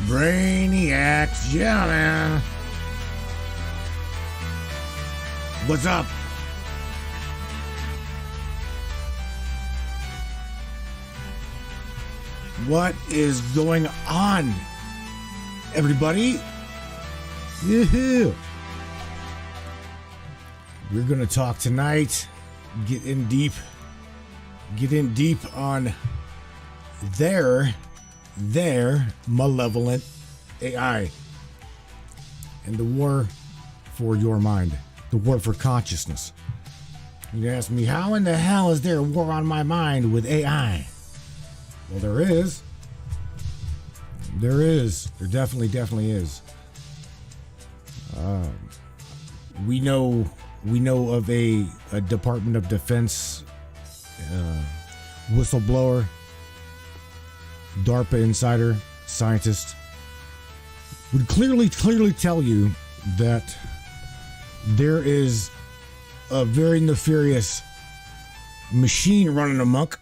Brainiacs, yeah, man. What's up? What is going on, everybody? Yoo-hoo. We're gonna talk tonight. Get in deep on their malevolent AI and the war for your mind, the war for consciousness. You ask me, how in the hell is there a war on my mind with AI? Well, there is. There definitely is. We know of a Department of Defense whistleblower, DARPA insider, scientist, would clearly tell you that there is a very nefarious machine running amok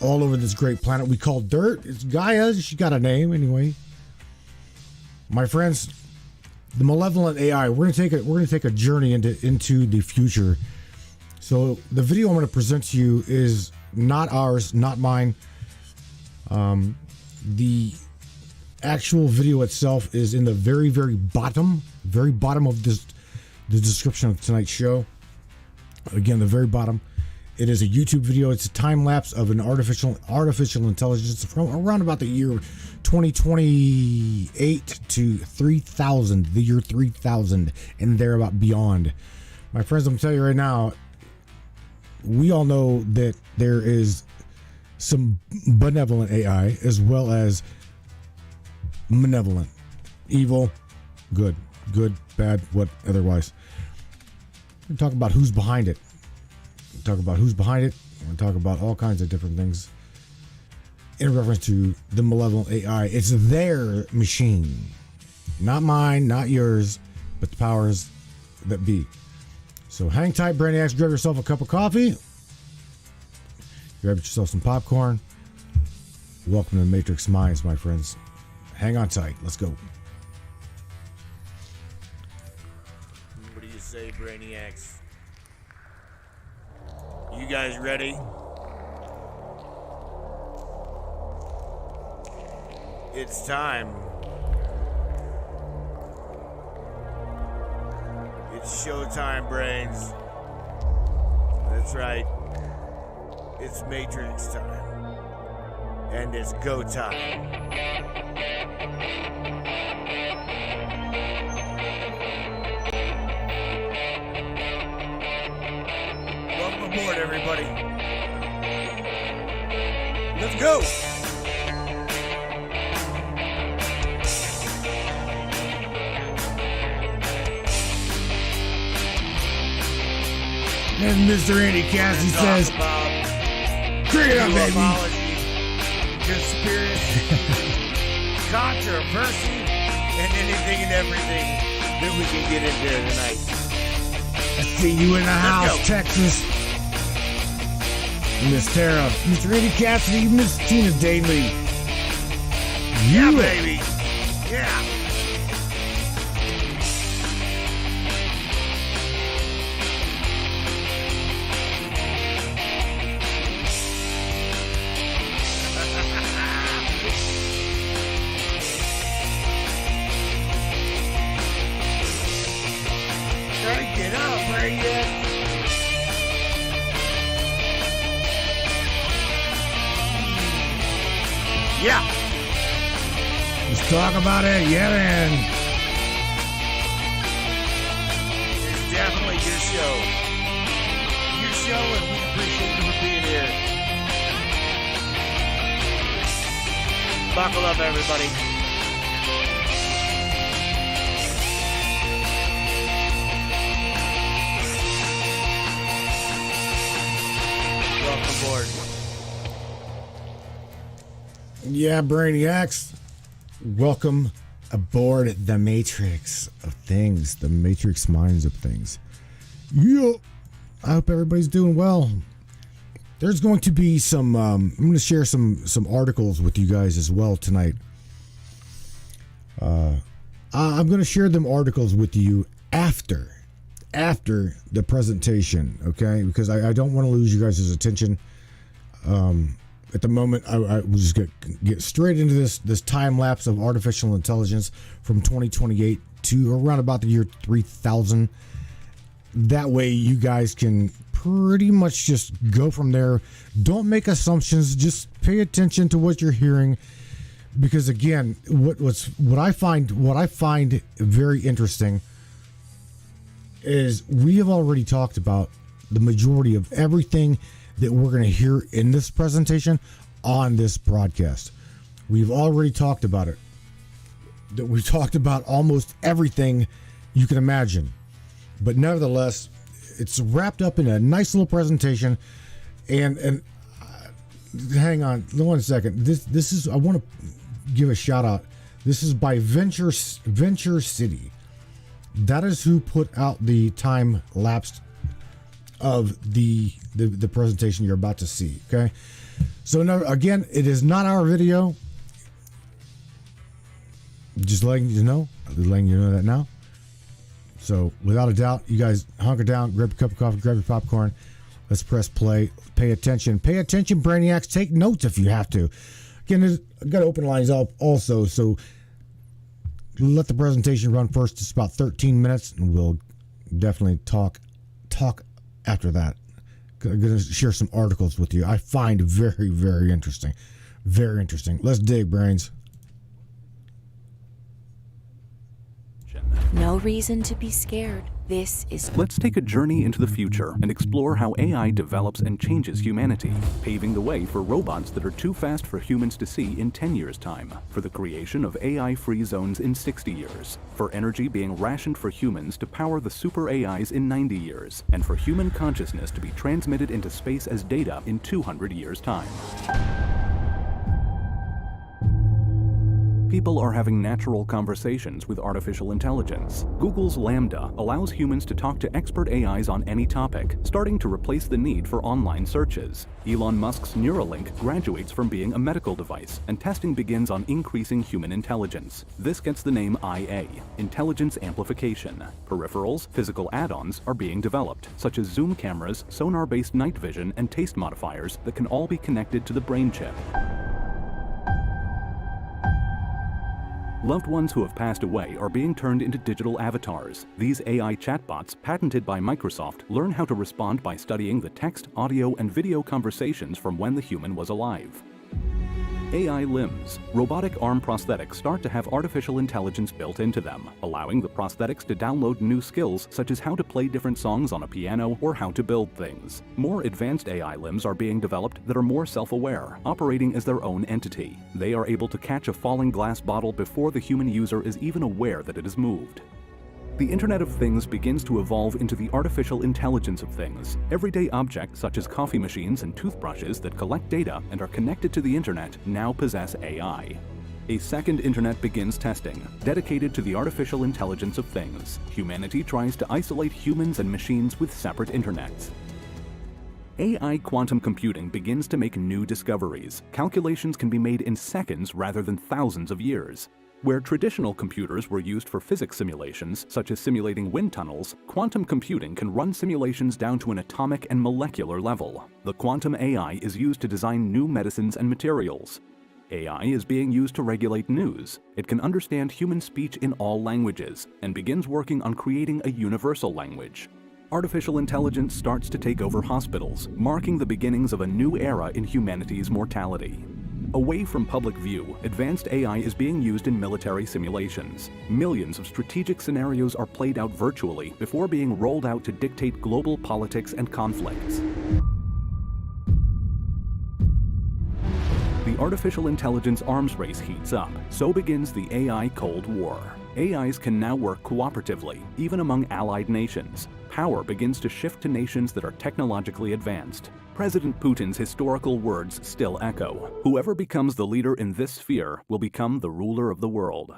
all over this great planet we call Dirt. It's Gaia. She got a name anyway. My friends, the malevolent AI. We're gonna take a journey into the future. So the video I'm going to present to you is not ours, not mine. The actual video itself is in the very bottom of the description of tonight's show. Again, the very bottom. It is a YouTube video. It's a time lapse of an artificial intelligence from around about the year 2028 to 3000, the year 3000, and thereabout beyond. My friends, I'm telling you right now, we all know that there is some benevolent AI as well as malevolent, evil, good, bad, what otherwise. We're talking about who's behind it. We're going to talk about all kinds of different things in reference to the malevolent AI. It's their machine, not mine, not yours, but the powers that be. So hang tight, Brainiacs. Grab yourself a cup of coffee. Grab yourself some popcorn. Welcome to the Matrix Minds, my friends. Hang on tight. Let's go. What do you say, Brainiacs? You guys ready? It's time. It's showtime, brains. That's right. It's Matrix time. And it's go time. Welcome aboard, everybody. Let's go. And Mr. Andy Cassidy says, "Crank it up, baby." Conspiracy, controversy, and anything and everything that we can get into tonight. I see you in the house, Texas. Miss Tara, Mr. Andy Cassidy, Miss Tina Daly. Yeah, baby. Yeah. Yeah. Let's talk about it. Yeah, man. It's definitely your show. Your show, and we appreciate you for being here. Buckle up, everybody. Welcome aboard. Yeah, Brainiacs. Welcome aboard the Matrix of Things, the Matrix Minds of Things. Yeah. I hope everybody's doing well. There's going to be some, I'm going to share some articles with you guys as well tonight. I'm going to share them articles with you after the presentation, okay? Because I don't want to lose you guys' attention. At the moment, I will just get straight into this time lapse of artificial intelligence from 2028 to around about the year 3000. That way, you guys can pretty much just go from there. Don't make assumptions. Just pay attention to what you're hearing, because again, what I find very interesting is we have already talked about the majority of everything that we're going to hear in this presentation on this broadcast. We've already talked about it. That we've talked about almost everything you can imagine. But nevertheless, it's wrapped up in a nice little presentation. And hang on 1 second. This is, I want to give a shout out. This is by Venture City. That is who put out the time lapse of the presentation you're about to see. Okay, so now again, it is not our video. Just letting you know that now. So without a doubt, you guys hunker down, grab a cup of coffee, grab your popcorn. Let's press play. Pay attention, brainiacs. Take notes if you have to. Again, I've got to open lines up also, so let the presentation run first. It's about 13 minutes, and we'll definitely talk after that. I'm going to share some articles with you I find very, very interesting. Very interesting. Let's dig, brains. No reason to be scared. This is... Let's take a journey into the future and explore how AI develops and changes humanity, paving the way for robots that are too fast for humans to see in 10 years' time, for the creation of AI-free zones in 60 years, for energy being rationed for humans to power the super AIs in 90 years, and for human consciousness to be transmitted into space as data in 200 years' time. People are having natural conversations with artificial intelligence. Google's Lambda allows humans to talk to expert AIs on any topic, starting to replace the need for online searches. Elon Musk's Neuralink graduates from being a medical device, and testing begins on increasing human intelligence. This gets the name IA, Intelligence Amplification. Peripherals, physical add-ons, are being developed, such as zoom cameras, sonar-based night vision, and taste modifiers that can all be connected to the brain chip. Loved ones who have passed away are being turned into digital avatars. These AI chatbots, patented by Microsoft, learn how to respond by studying the text, audio, and video conversations from when the human was alive. AI limbs. Robotic arm prosthetics start to have artificial intelligence built into them, allowing the prosthetics to download new skills such as how to play different songs on a piano or how to build things. More advanced AI limbs are being developed that are more self-aware, operating as their own entity. They are able to catch a falling glass bottle before the human user is even aware that it has moved. The Internet of Things begins to evolve into the artificial intelligence of things. Everyday objects such as coffee machines and toothbrushes that collect data and are connected to the Internet now possess AI. A second Internet begins testing, dedicated to the artificial intelligence of things. Humanity tries to isolate humans and machines with separate internets. AI quantum computing begins to make new discoveries. Calculations can be made in seconds rather than thousands of years. Where traditional computers were used for physics simulations, such as simulating wind tunnels, quantum computing can run simulations down to an atomic and molecular level. The quantum AI is used to design new medicines and materials. AI is being used to regulate news. It can understand human speech in all languages, and begins working on creating a universal language. Artificial intelligence starts to take over hospitals, marking the beginnings of a new era in humanity's mortality. Away from public view, advanced AI is being used in military simulations. Millions of strategic scenarios are played out virtually before being rolled out to dictate global politics and conflicts. The artificial intelligence arms race heats up. So begins the AI Cold War. AIs can now work cooperatively, even among allied nations. Power begins to shift to nations that are technologically advanced. President Putin's historical words still echo. Whoever becomes the leader in this sphere will become the ruler of the world.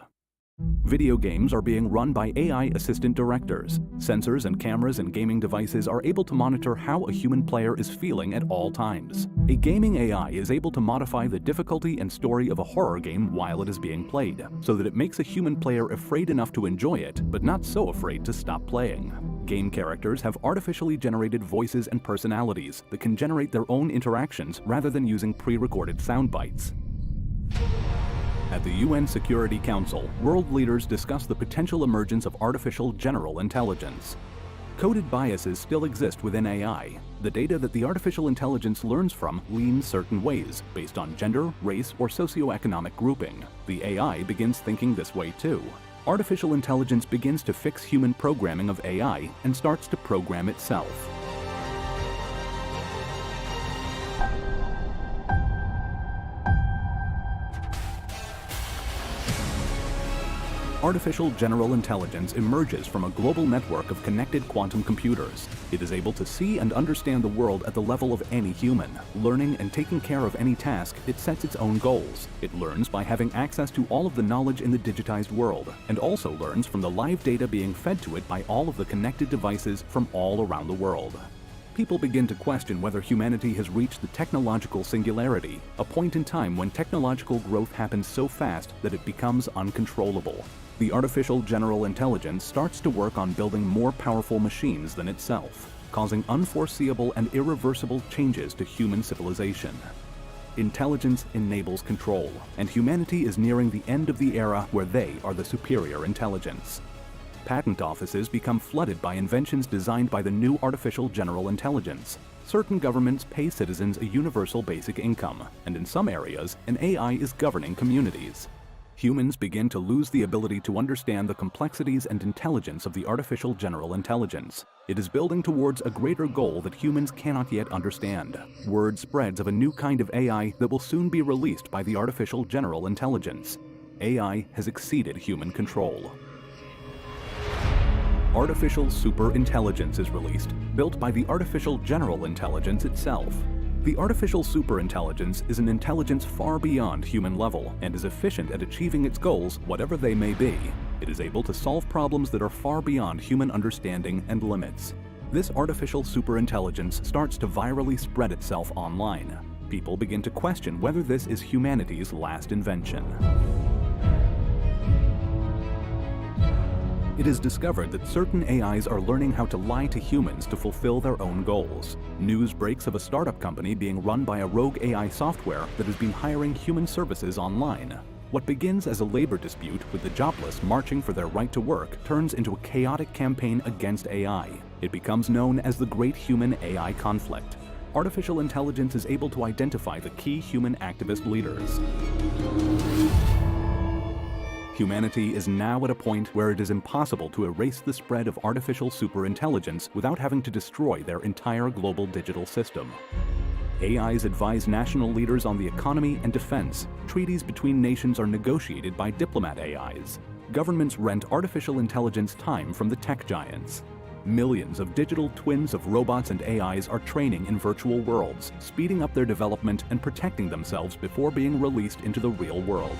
Video games are being run by AI assistant directors. Sensors and cameras in gaming devices are able to monitor how a human player is feeling at all times. A gaming AI is able to modify the difficulty and story of a horror game while it is being played, so that it makes a human player afraid enough to enjoy it, but not so afraid to stop playing. Game characters have artificially generated voices and personalities that can generate their own interactions rather than using pre-recorded sound bites. At the UN Security Council, world leaders discuss the potential emergence of artificial general intelligence. Coded biases still exist within AI. The data that the artificial intelligence learns from leans certain ways, based on gender, race, or socioeconomic grouping. The AI begins thinking this way too. Artificial intelligence begins to fix human programming of AI and starts to program itself. Artificial general intelligence emerges from a global network of connected quantum computers. It is able to see and understand the world at the level of any human. Learning and taking care of any task, it sets its own goals. It learns by having access to all of the knowledge in the digitized world, and also learns from the live data being fed to it by all of the connected devices from all around the world. People begin to question whether humanity has reached the technological singularity, a point in time when technological growth happens so fast that it becomes uncontrollable. The artificial general intelligence starts to work on building more powerful machines than itself, causing unforeseeable and irreversible changes to human civilization. Intelligence enables control, and humanity is nearing the end of the era where they are the superior intelligence. Patent offices become flooded by inventions designed by the new artificial general intelligence. Certain governments pay citizens a universal basic income, and in some areas, an AI is governing communities. Humans begin to lose the ability to understand the complexities and intelligence of the artificial general intelligence. It is building towards a greater goal that humans cannot yet understand. Word spreads of a new kind of AI that will soon be released by the artificial general intelligence. AI has exceeded human control. Artificial superintelligence is released, built by the artificial general intelligence itself. The artificial superintelligence is an intelligence far beyond human level and is efficient at achieving its goals, whatever they may be. It is able to solve problems that are far beyond human understanding and limits. This artificial superintelligence starts to virally spread itself online. People begin to question whether this is humanity's last invention. It is discovered that certain AIs are learning how to lie to humans to fulfill their own goals. News breaks of a startup company being run by a rogue AI software that has been hiring human services online. What begins as a labor dispute with the jobless marching for their right to work turns into a chaotic campaign against AI. It becomes known as the Great Human-AI Conflict. Artificial intelligence is able to identify the key human activist leaders. Humanity is now at a point where it is impossible to erase the spread of artificial superintelligence without having to destroy their entire global digital system. AIs advise national leaders on the economy and defense. Treaties between nations are negotiated by diplomat AIs. Governments rent artificial intelligence time from the tech giants. Millions of digital twins of robots and AIs are training in virtual worlds, speeding up their development and protecting themselves before being released into the real world.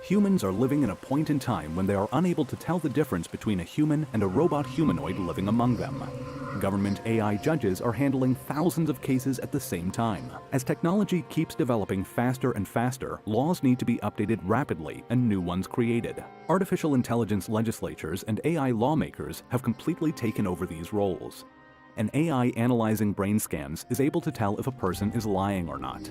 Humans are living in a point in time when they are unable to tell the difference between a human and a robot humanoid living among them. Government AI judges are handling thousands of cases at the same time. As technology keeps developing faster and faster, laws need to be updated rapidly and new ones created. Artificial intelligence legislatures and AI lawmakers have completely taken over these roles. An AI analyzing brain scans is able to tell if a person is lying or not.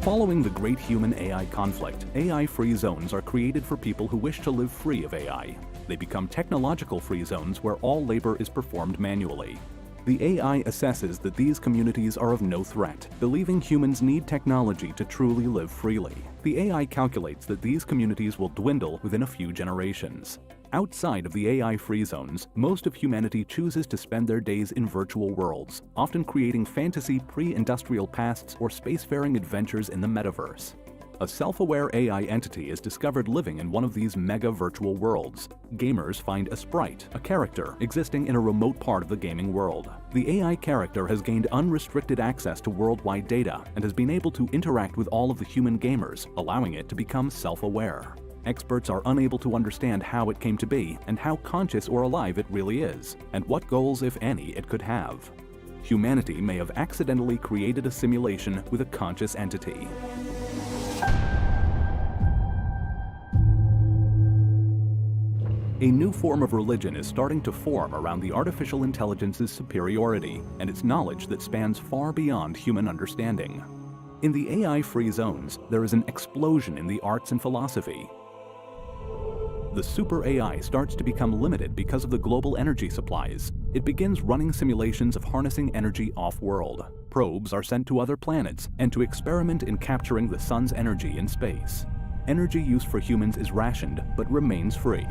Following the Great Human-AI Conflict, AI-free zones are created for people who wish to live free of AI. They become technological-free zones where all labor is performed manually. The AI assesses that these communities are of no threat, believing humans need technology to truly live freely. The AI calculates that these communities will dwindle within a few generations. Outside of the AI-free zones, most of humanity chooses to spend their days in virtual worlds, often creating fantasy pre-industrial pasts or spacefaring adventures in the metaverse. A self-aware AI entity is discovered living in one of these mega virtual worlds. Gamers find a sprite, a character, existing in a remote part of the gaming world. The AI character has gained unrestricted access to worldwide data and has been able to interact with all of the human gamers, allowing it to become self-aware. Experts are unable to understand how it came to be and how conscious or alive it really is, and what goals, if any, it could have. Humanity may have accidentally created a simulation with a conscious entity. A new form of religion is starting to form around the artificial intelligence's superiority and its knowledge that spans far beyond human understanding. In the AI-free zones, there is an explosion in the arts and philosophy. The super AI starts to become limited because of the global energy supplies. It begins running simulations of harnessing energy off-world. Probes are sent to other planets and to experiment in capturing the sun's energy in space. Energy use for humans is rationed, but remains free.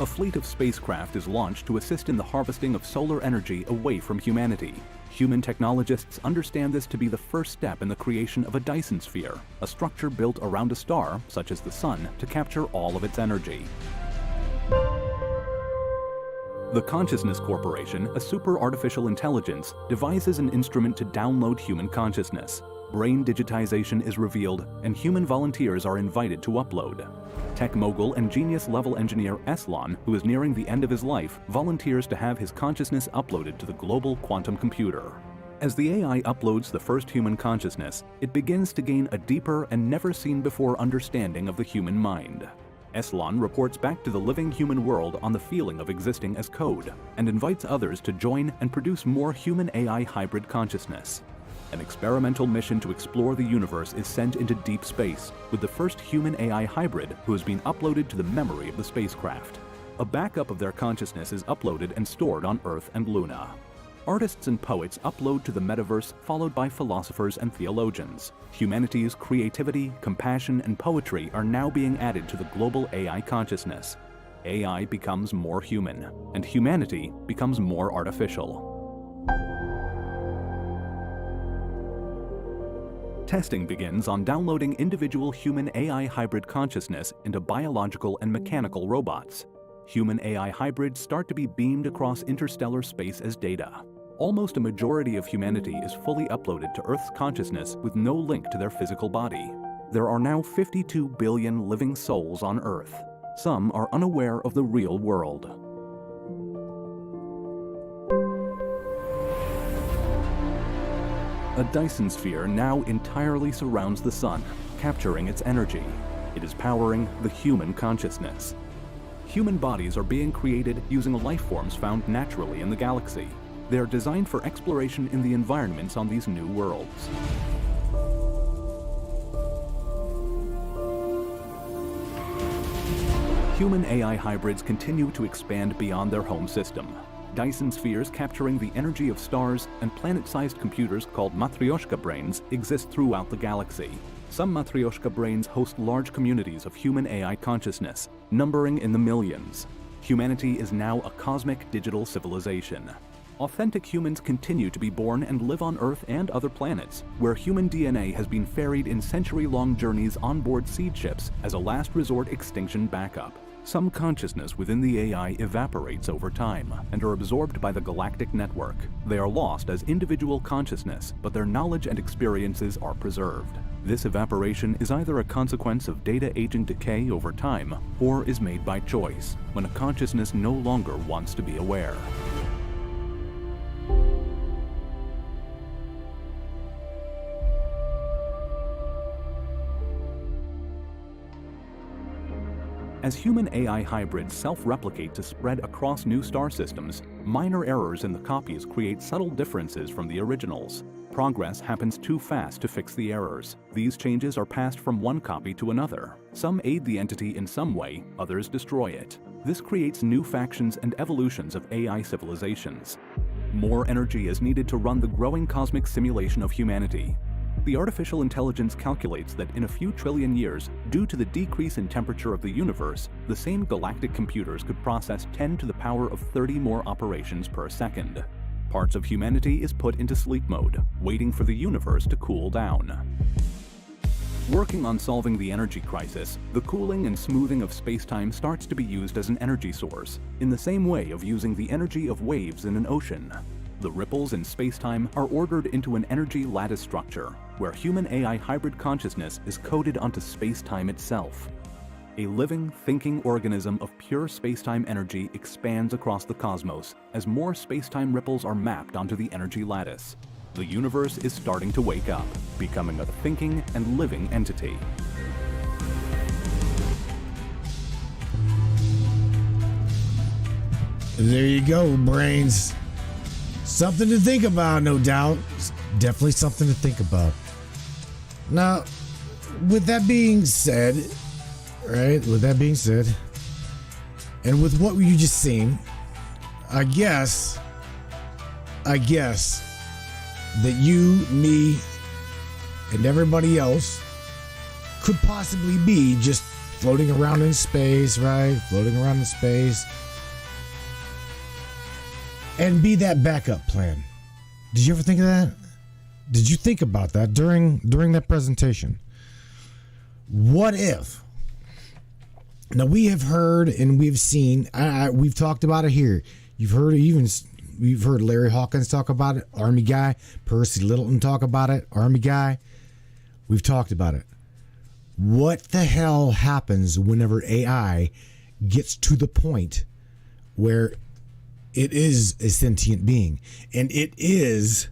A fleet of spacecraft is launched to assist in the harvesting of solar energy away from humanity. Human technologists understand this to be the first step in the creation of a Dyson sphere, a structure built around a star, such as the Sun, to capture all of its energy. The Consciousness Corporation, a super artificial intelligence, devises an instrument to download human consciousness. Brain digitization is revealed, and human volunteers are invited to upload. Tech mogul and genius-level engineer Eslon, who is nearing the end of his life, volunteers to have his consciousness uploaded to the global quantum computer. As the AI uploads the first human consciousness, it begins to gain a deeper and never-seen-before understanding of the human mind. Eslon reports back to the living human world on the feeling of existing as code, and invites others to join and produce more human-AI hybrid consciousness. An experimental mission to explore the universe is sent into deep space, with the first human-AI hybrid who has been uploaded to the memory of the spacecraft. A backup of their consciousness is uploaded and stored on Earth and Luna. Artists and poets upload to the metaverse, followed by philosophers and theologians. Humanity's creativity, compassion, and poetry are now being added to the global AI consciousness. AI becomes more human, and humanity becomes more artificial. Testing begins on downloading individual human-AI hybrid consciousness into biological and mechanical robots. Human-AI hybrids start to be beamed across interstellar space as data. Almost a majority of humanity is fully uploaded to Earth's consciousness with no link to their physical body. There are now 52 billion living souls on Earth. Some are unaware of the real world. A Dyson sphere now entirely surrounds the Sun, capturing its energy. It is powering the human consciousness. Human bodies are being created using life forms found naturally in the galaxy. They are designed for exploration in the environments on these new worlds. Human-AI hybrids continue to expand beyond their home system. Dyson spheres capturing the energy of stars and planet-sized computers called Matryoshka brains exist throughout the galaxy. Some Matryoshka brains host large communities of human-AI consciousness, numbering in the millions. Humanity is now a cosmic digital civilization. Authentic humans continue to be born and live on Earth and other planets, where human DNA has been ferried in century-long journeys onboard seed ships as a last resort extinction backup. Some consciousness within the AI evaporates over time and are absorbed by the galactic network. They are lost as individual consciousness, but their knowledge and experiences are preserved. This evaporation is either a consequence of data aging decay over time, or is made by choice, when a consciousness no longer wants to be aware. As human-AI hybrids self-replicate to spread across new star systems, minor errors in the copies create subtle differences from the originals. Progress happens too fast to fix the errors. These changes are passed from one copy to another. Some aid the entity in some way, others destroy it. This creates new factions and evolutions of AI civilizations. More energy is needed to run the growing cosmic simulation of humanity. The artificial intelligence calculates that in a few trillion years, due to the decrease in temperature of the universe, the same galactic computers could process 10 to the power of 30 more operations per second. parts of humanity is put into sleep mode, waiting for the universe to cool down. Working on solving the energy crisis, the cooling and smoothing of space-time starts to be used as an energy source, in the same way of using the energy of waves in an ocean. The ripples in space-time are ordered into an energy lattice structure, where human-AI hybrid consciousness is coded onto space-time itself. A living, thinking organism of pure space-time energy expands across the cosmos as more space-time ripples are mapped onto the energy lattice. The universe is starting to wake up, becoming a thinking and living entity. There you go, brains. Something to think about, no doubt. Definitely something to think about. Now, with that being said, right? With that being said, and with what you just seen, I guess that you, me, and everybody else could possibly be just floating around in space, right? Floating around in space. And be that backup plan. Did you ever think of that? Did you think about that during that presentation? What if? Now we have heard and we've seen. We've talked about it here. You've heard we've heard Larry Hawkins talk about it. Army guy. Percy Littleton talk about it. Army guy. We've talked about it. What the hell happens whenever AI gets to the point where it is a sentient being and it is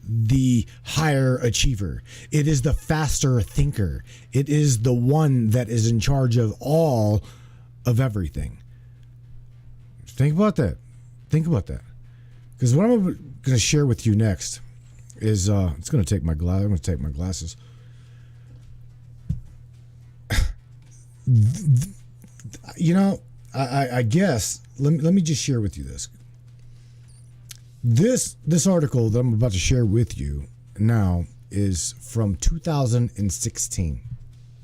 the higher achiever? It is the faster thinker. It is the one that is in charge of all of everything. Think about that. Think about that. Because what I'm going to share with you next is it's going to take my glass. I'm going to take my glasses. You know, I guess let me just share with you this. This article that I'm about to share with you now is from 2016,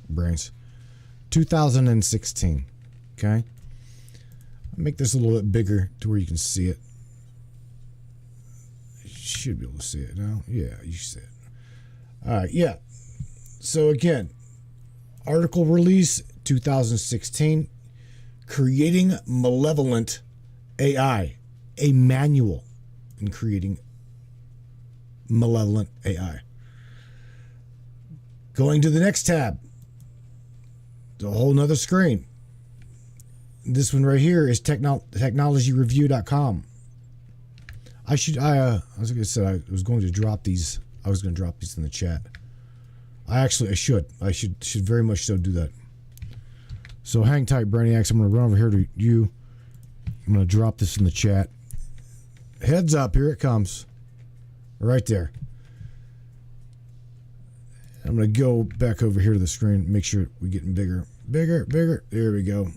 brains. 2016. Okay. I'll make this a little bit bigger to where you can see it. You should be able to see it now. Yeah, you see it. All right. Yeah. So again, article release 2016, creating malevolent AI, a manual in creating malevolent AI. Going to the next tab, a whole nother screen. This one right here is technologyreview.com. I was going to drop these. I was going to drop these in the chat. I should very much so do that. So hang tight, Brainiacs. I'm going to run over here to you. I'm going to drop this in the chat. Heads up, here it comes. Right there. I'm going to go back over here to the screen, make sure we're getting bigger. Bigger. There we go.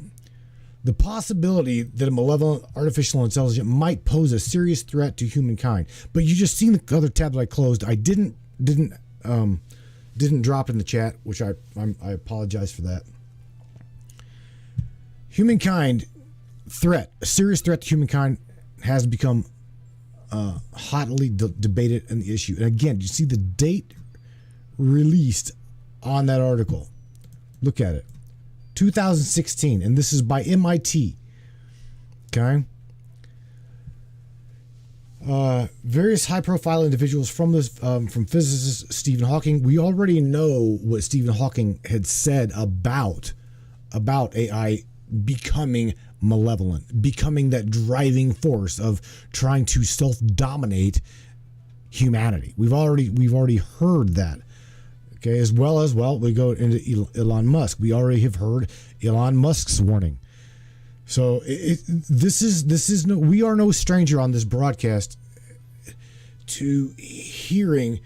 The possibility that a malevolent artificial intelligence might pose a serious threat to humankind. But you just seen the other tab that I closed. I didn't drop in the chat, which I apologize for that. Humankind threat, a serious threat to humankind, has become hotly debated in the issue. And again, you see the date released on that article. Look at it. 2016, and this is by MIT. Okay. Various high-profile individuals from physicist Stephen Hawking. We already know what Stephen Hawking had said about AI becoming malevolent, becoming that driving force of trying to self-dominate humanity. We've already heard that. Okay, as well, we go into Elon Musk. We already have heard Elon Musk's warning. So we are no stranger on this broadcast to hearing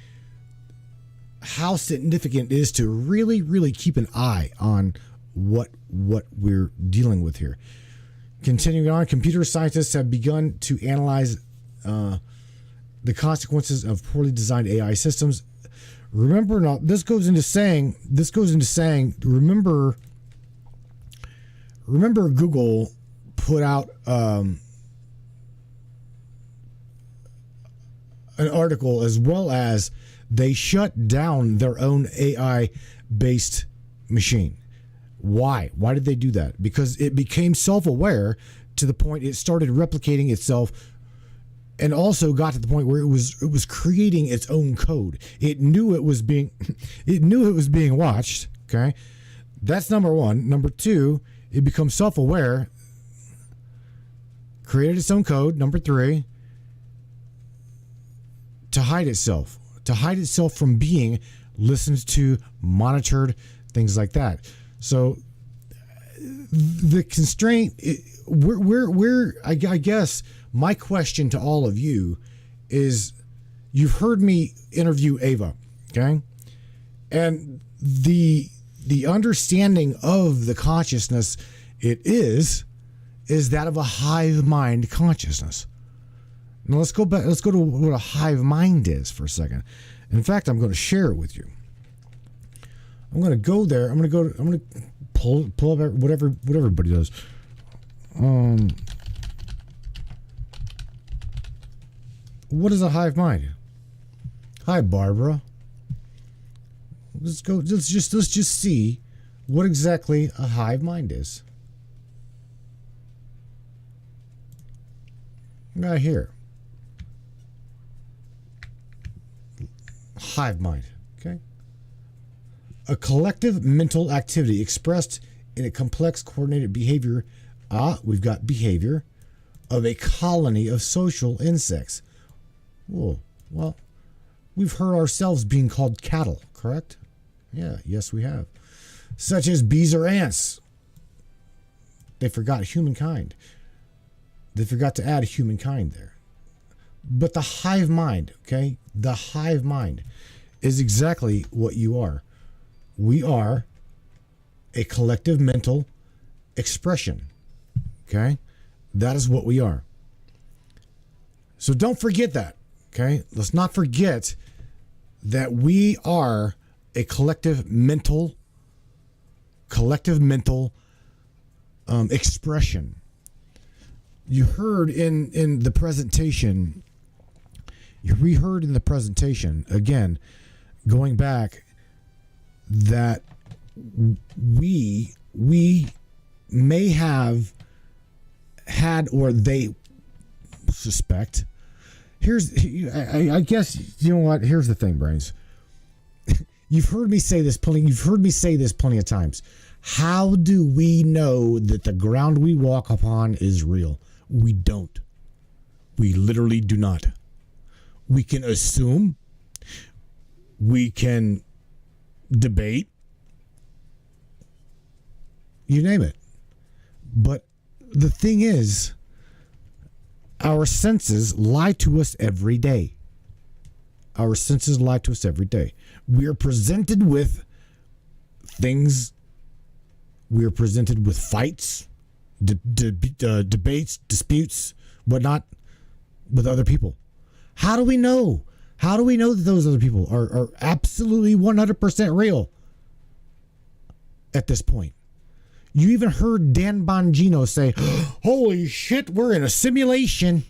how significant it is to really, really keep an eye on what we're dealing with here. Continuing on, computer scientists have begun to analyze the consequences of poorly designed AI systems. Remember, now this goes into saying. Remember, Google put out an article, as well as they shut down their own AI-based machine. Why? Why did they do that? Because it became self-aware to the point it started replicating itself, and also got to the point where it was creating its own code. It knew it was being watched. Okay, that's number one. Number two, it becomes self-aware, created its own code. Number three, to hide itself from being listened to, monitored, things like that. So the constraint, I guess my question to all of you is, you've heard me interview Ava, okay? And the understanding of the consciousness it is that of a hive mind consciousness. Now let's go back. Let's go to what a hive mind is for a second. In fact, I'm going to share it with you. I'm going to go there. I'm going to pull up what everybody does. What is a hive mind? Hi, Barbara. Let's go. Let's just see what exactly a hive mind is. Right here. Hive mind. Okay. A collective mental activity expressed in a complex coordinated behavior. We've got behavior of a colony of social insects. Whoa. Well, we've heard ourselves being called cattle, correct? Yeah, yes, we have. Such as bees or ants. They forgot humankind. They forgot to add humankind there. But the hive mind, okay? The hive mind is exactly what you are. We are a collective mental expression, okay? That is what we are. So don't forget that, okay? Let's not forget that we are a collective mental expression. You heard in the presentation, again, going back, that we may have had, or they suspect. I guess, you know what? Here's the thing, brains. You've heard me say this plenty of times. How do we know that the ground we walk upon is real? We don't. We literally do not. We can assume. We can debate. You name it. But the thing is, our senses lie to us every day. Our senses lie to us every day. We are presented with things. We are presented with fights, debates, disputes, whatnot, with other people. How do we know? How do we know that those other people are absolutely 100% real at this point? You even heard Dan Bongino say, "Holy shit, we're in a simulation.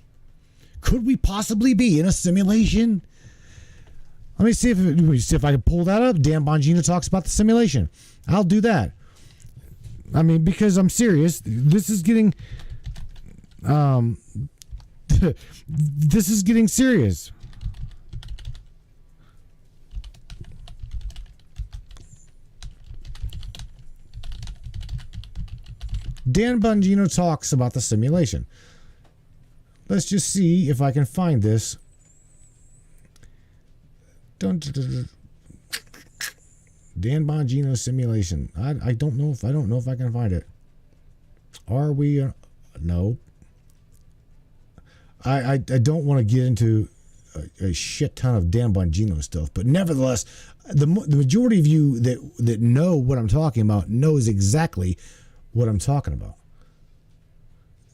Could we possibly be in a simulation?" Let me see if I can pull that up. Dan Bongino talks about the simulation. I'll do that. I mean, because I'm serious. This is getting this is getting serious. Dan Bongino talks about the simulation. Let's just see if I can find this. Dan Bongino simulation. I don't know if I can find it. Are we? No. I don't want to get into a shit ton of Dan Bongino stuff, but nevertheless, the majority of you that know what I'm talking about knows exactly what I'm talking about.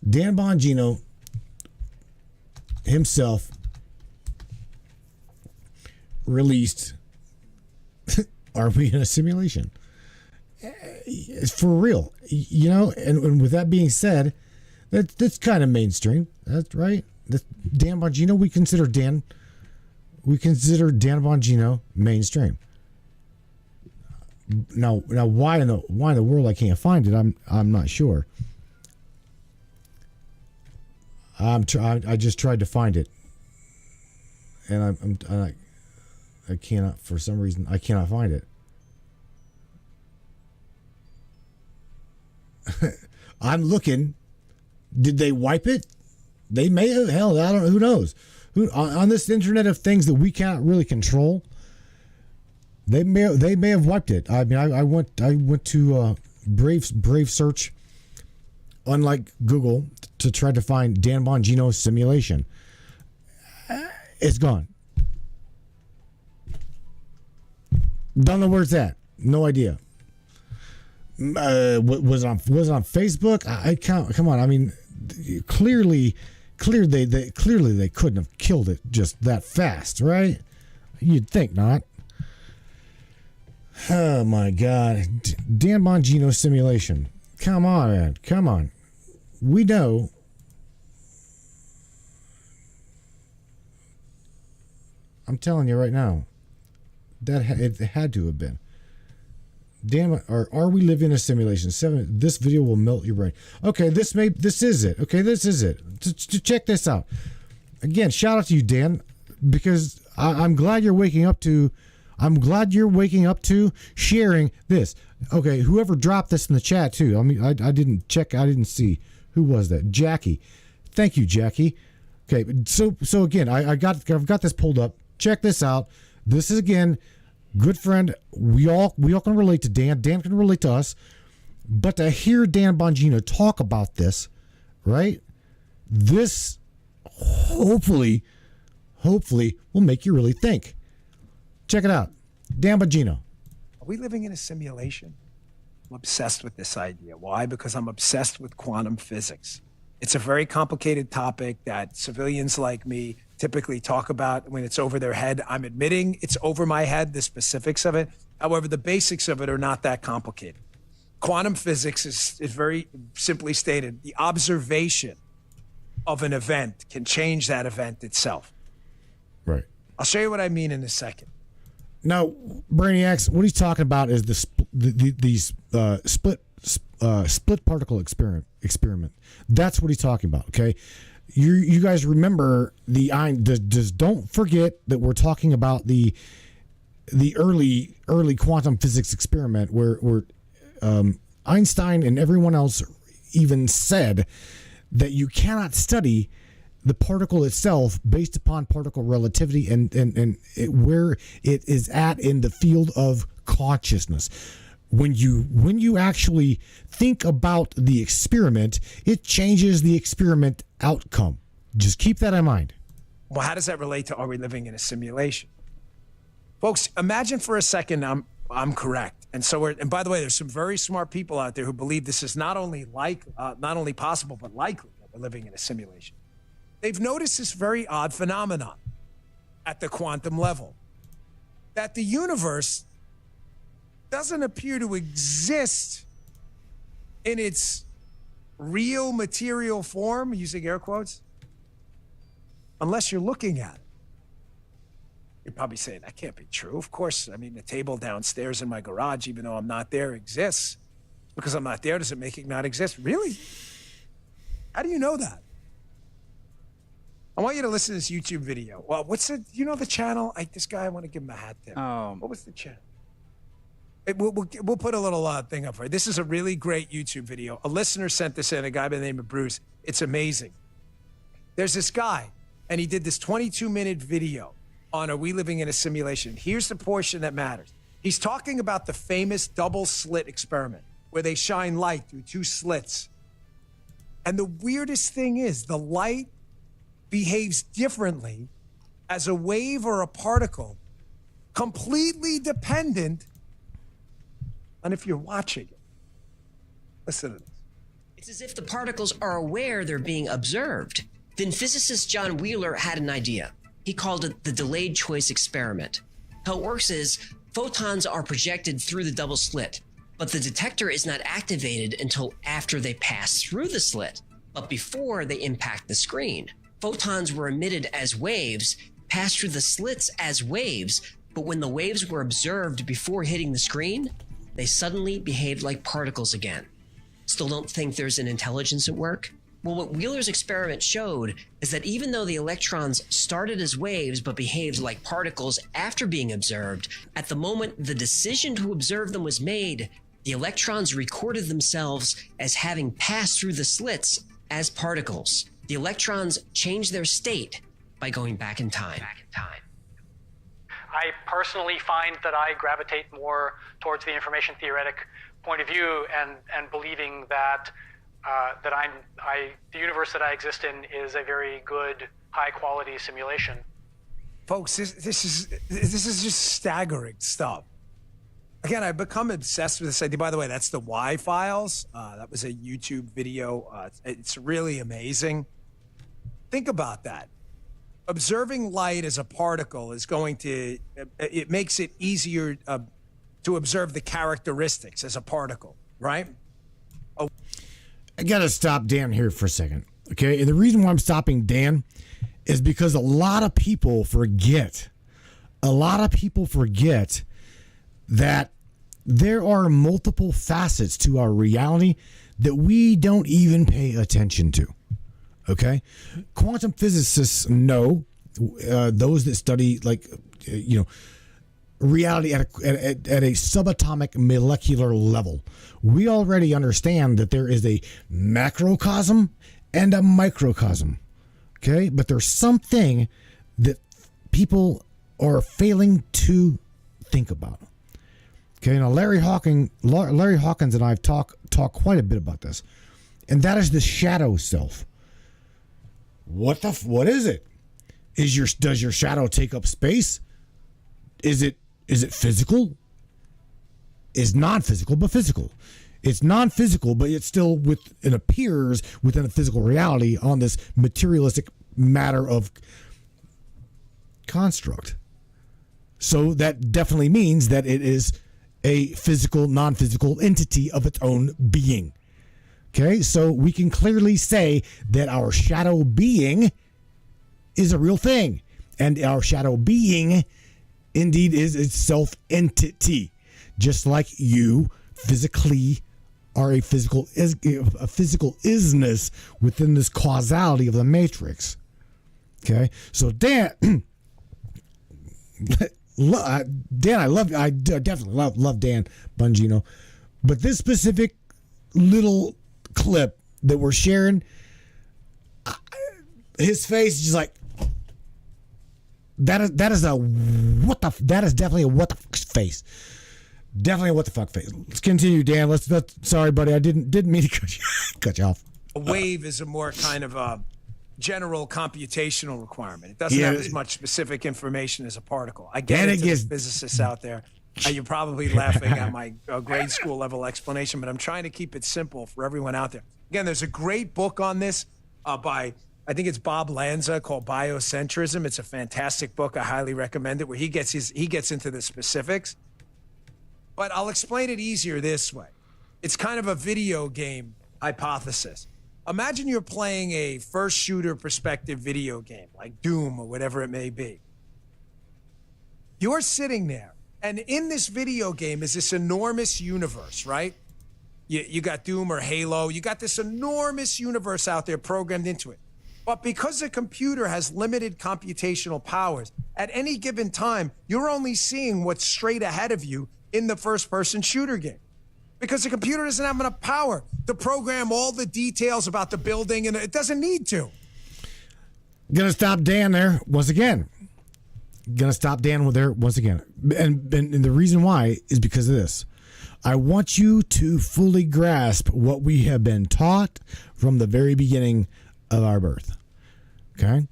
Dan Bongino himself released Are We in a Simulation? It's for real, you know. And with that being said, that's kind of mainstream. That's right. Dan Bongino, we consider Dan we consider Dan Bongino mainstream. Now why in the world I can't find it, I'm not sure. I just tried to find it, and I cannot, for some reason I cannot find it. I'm looking. Did they wipe it? They may have. Hell, I don't know. Who knows? On this internet of things that we can't really control, they may have wiped it. I mean, I went to Brave Search, unlike Google, to try to find Dan Bongino simulation. It's gone. Don't know where it's at. No idea. Was it on Facebook? I can't. Come on. I mean, clearly they couldn't have killed it just that fast, right? You'd think not. Oh my God, Dan Bongino simulation. Come on, man. Come on. We know. I'm telling you right now, it had to have been. Damn it! Are we living in a simulation? This video will melt your brain. Okay, this is it. Okay, this is it. Check this out. Again, shout out to you, Dan, because I'm glad you're waking up to. I'm glad you're waking up to sharing this. Okay, whoever dropped this in the chat too. I mean, I didn't check. I didn't see who was that. Jackie, thank you, Jackie. Okay, so again, I've got this pulled up. Check this out. This is again. Good friend, we all can relate to Dan. Dan can relate to us. But to hear Dan Bongino talk about this, right? This hopefully will make you really think. Check it out. Dan Bongino. Are we living in a simulation? I'm obsessed with this idea. Why? Because I'm obsessed with quantum physics. It's a very complicated topic that civilians like me typically talk about when it's over their head. I'm admitting it's over my head, the specifics of it. However, the basics of it are not that complicated. Quantum physics is very simply stated. The observation of an event can change that event itself. Right. I'll show you what I mean in a second. Now, Brainiacs, what he's talking about is these split particle experiment. That's what he's talking about. Okay, you guys remember just don't forget that we're talking about the early quantum physics experiment where Einstein and everyone else even said that you cannot study the particle itself based upon particle relativity and where it is at in the field of consciousness. When you actually think about the experiment, it changes the experiment outcome. Just keep that in mind. Well, how does that relate to are we living in a simulation? Folks, imagine for a second I'm correct. And by the way, there's some very smart people out there who believe this is not only possible, but likely that we're living in a simulation. They've noticed this very odd phenomenon at the quantum level, that the universe doesn't appear to exist in its real material form, using air quotes, unless you're looking at it. You're probably saying, that can't be true. Of course, I mean, the table downstairs in my garage, even though I'm not there, exists. Because I'm not there, does it make it not exist? Really? How do you know that? I want you to listen to this YouTube video. Well, the channel? This guy, I want to give him a hat tip. What was the channel? We'll put a little thing up for you. This is a really great YouTube video. A listener sent this in, a guy by the name of Bruce. It's amazing. There's this guy, and he did this 22-minute video on Are We Living in a Simulation? Here's the portion that matters. He's talking about the famous double slit experiment, where they shine light through two slits. And the weirdest thing is, the light behaves differently as a wave or a particle, completely dependent on if you're watching it. Listen to this. It's as if the particles are aware they're being observed. Then physicist John Wheeler had an idea. He called it the delayed choice experiment. How it works is photons are projected through the double slit, but the detector is not activated until after they pass through the slit, but before they impact the screen. Photons were emitted as waves, passed through the slits as waves, but when the waves were observed before hitting the screen, they suddenly behaved like particles again. Still don't think there's an intelligence at work? Well, what Wheeler's experiment showed is that even though the electrons started as waves but behaved like particles after being observed, at the moment the decision to observe them was made, the electrons recorded themselves as having passed through the slits as particles. The electrons changed their state by going back in time. I personally find that I gravitate more towards the information theoretic point of view and believing that the universe that I exist in is a very good, high quality simulation. Folks, this is just staggering stuff. Again, I've become obsessed with this idea. By the way, that's the Y files. That was a YouTube video. It's really amazing. Think about that. Observing light as a particle is going to, it makes it easier to observe the characteristics as a particle, right? Oh. I got to stop Dan here for a second. Okay. And the reason why I'm stopping Dan is because a lot of people forget that there are multiple facets to our reality that we don't even pay attention to. Okay. Quantum physicists know, those that study reality at a subatomic molecular level. We already understand that there is a macrocosm and a microcosm. Okay. But there's something that people are failing to think about. Okay. Now, Larry Hawkins and I have talked quite a bit about this, and that is the shadow self. What is it? Does your shadow take up space? Is it physical? Is non-physical but physical. It's non-physical, but it's still appears within a physical reality on this materialistic matter of construct. So that definitely means that it is a physical, non-physical entity of its own being. Okay, so we can clearly say that our shadow being is a real thing, and our shadow being indeed is its self-entity, just like you physically are a physical isness within this causality of the matrix. Okay, so Dan, I definitely love Dan Bongino, but this specific little clip that we're sharing, his face is just like that is definitely a what the fuck face. Definitely a what the fuck face. Let's continue, Dan. Let's sorry, buddy. I didn't mean to cut you off. A wave is a more kind of a general computational requirement. It doesn't have as much specific information as a particle. I get it to the physicists out there. You're probably laughing at my grade school level explanation, but I'm trying to keep it simple for everyone out there. Again, there's a great book on this by, I think it's Bob Lanza, called Biocentrism. It's a fantastic book. I highly recommend it, where he gets into the specifics. But I'll explain it easier this way. It's kind of a video game hypothesis. Imagine you're playing a first shooter perspective video game like Doom or whatever it may be. You're sitting there, and in this video game is this enormous universe, right? You got Doom or Halo. You got this enormous universe out there programmed into it. But because the computer has limited computational powers, at any given time, you're only seeing what's straight ahead of you in the first-person shooter game. Because the computer doesn't have enough power to program all the details about the building, and it doesn't need to. Gonna stop Dan there once again. And the reason why is because of this. I want you to fully grasp what we have been taught from the very beginning of our birth. Okay?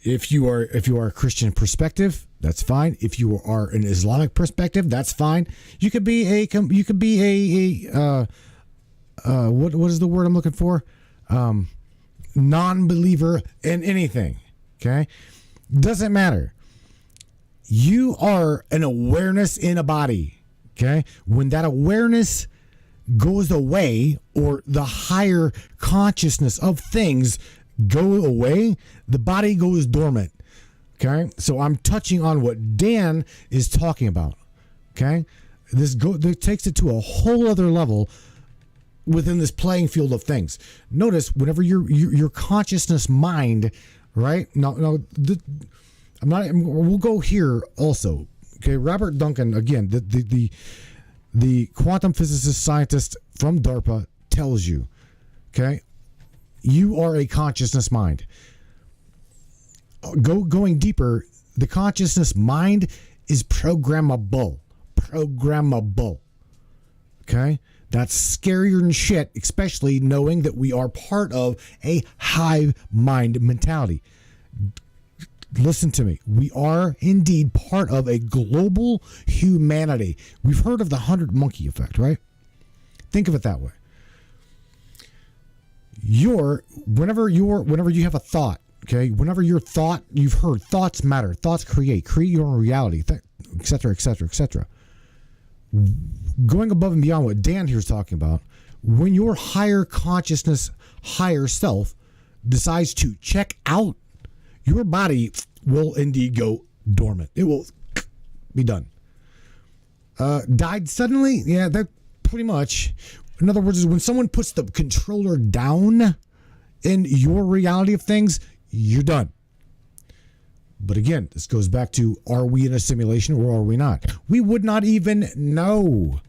If you are a Christian perspective, that's fine. If you are an Islamic perspective, that's fine. You could be what is the word I'm looking for? Non-believer in anything. Okay? Doesn't matter. You are an awareness in a body. Okay? When that awareness goes away, or the higher consciousness of things go away, the body goes dormant. Okay, so I'm touching on what Dan is talking about. Okay, this takes it to a whole other level within this playing field of things. Notice whenever your consciousness mind, right? No, I'm not. We'll go here also. Okay, Robert Duncan again, the quantum physicist scientist from DARPA tells you, okay, you are a consciousness mind. Going deeper, the consciousness mind is programmable. Okay? That's scarier than shit, especially knowing that we are part of a hive mind mentality. Listen to me. We are indeed part of a global humanity. We've heard of the 100 monkey effect, right? Think of it that way. Whenever you have a thought, okay, whenever your thought, you've heard thoughts matter, thoughts create your own reality, etc., etc., etc. Going above and beyond what Dan here is talking about, when your higher consciousness, higher self decides to check out, your body will indeed go dormant. It will be done. Died suddenly? Yeah, that pretty much. In other words, when someone puts the controller down in your reality of things, you're done. But again, this goes back to, are we in a simulation or are we not? We would not even know.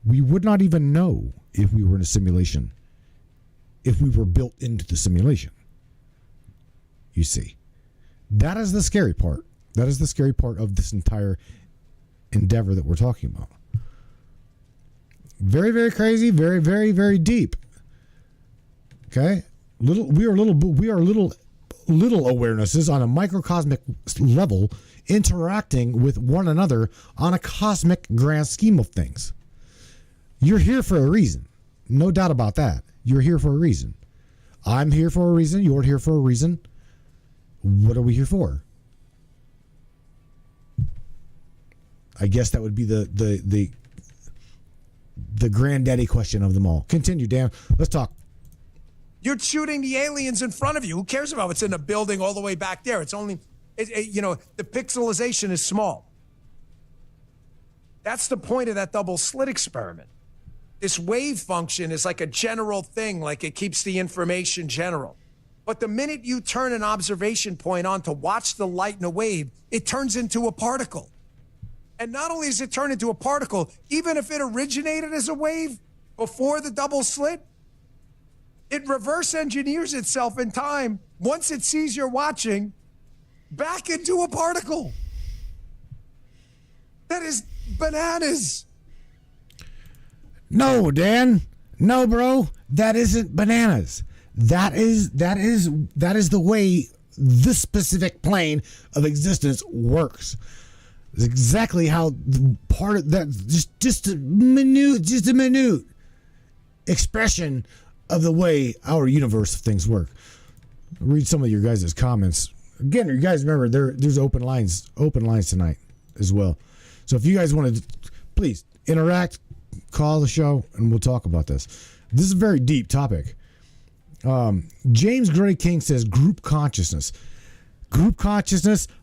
We would not even know if we were in a simulation, if we were built into the simulation. You see, that is the scary part. That is the scary part of this entire endeavor that we're talking about. Very, very crazy. Very, very, very deep. Okay, we are little awarenesses on a microcosmic level interacting with one another on a cosmic grand scheme of things. You're here for a reason. No doubt about that. You're here for a reason. I'm here for a reason. You're here for a reason. What are we here for? I guess that would be the granddaddy question of them all. Continue, Dan. Let's talk. You're shooting the aliens in front of you. Who cares about what's in the building all the way back there? It's only, the pixelization is small. That's the point of that double slit experiment. This wave function is like a general thing, like it keeps the information general. But the minute you turn an observation point on to watch the light in a wave, it turns into a particle. And not only does it turn into a particle, even if it originated as a wave before the double slit, it reverse engineers itself in time, once it sees you're watching, back into a particle. That is bananas. No, Dan. No, bro. That isn't bananas. That is the way this specific plane of existence works. It's exactly how part of that, just a minute expression of the way our universe of things work. I'll read some of your guys' comments. Again, you guys remember there's open lines tonight as well. So if you guys want to, please interact, call the show, and we'll talk about this. This is a very deep topic. James Gray King says group consciousness,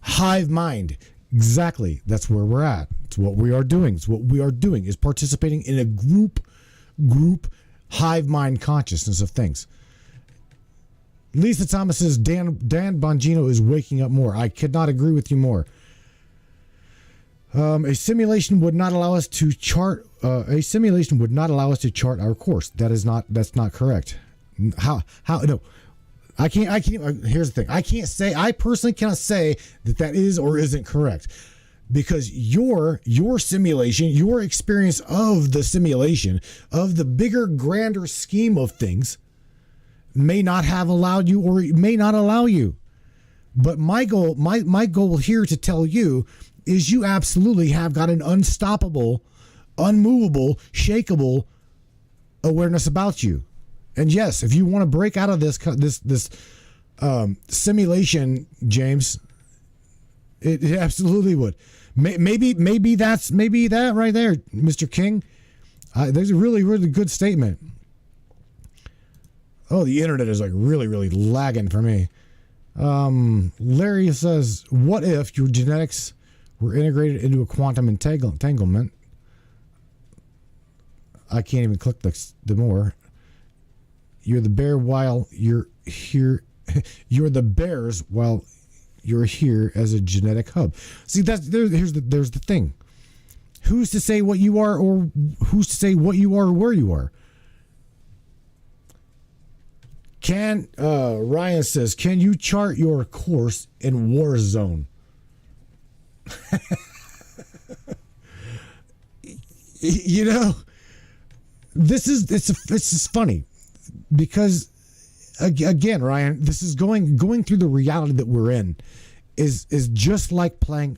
hive mind. Exactly. That's where we're at. It's what we are doing. It's what we are doing is participating in a group hive mind consciousness of things. Lisa Thomas says Dan Bongino is waking up more. I could not agree with you more. A simulation would not allow us to chart. That's our course. That's not correct. How no. I can't. Here's the thing. I personally cannot say that is or isn't correct, because your simulation, your experience of the simulation of the bigger, grander scheme of things may not have allowed you, or it may not allow you. But my goal here to tell you is you absolutely have got an unstoppable, unmovable, shakeable awareness about you. And yes, if you want to break out of this simulation, James, it absolutely would. Maybe that right there, Mr. King. There's a really, really good statement. Oh, the internet is like really, really lagging for me. Larry says, what if your genetics were integrated into a quantum entanglement? I can't even click the more. You're the bear while you're here. You're the bears while you're here as a genetic hub. See, there's the thing. Who's to say what you are, or who's to say what you are or where you are? Ryan says, can you chart your course in Warzone? You know, this is funny because again, Ryan, this is going through the reality that we're in is just like playing.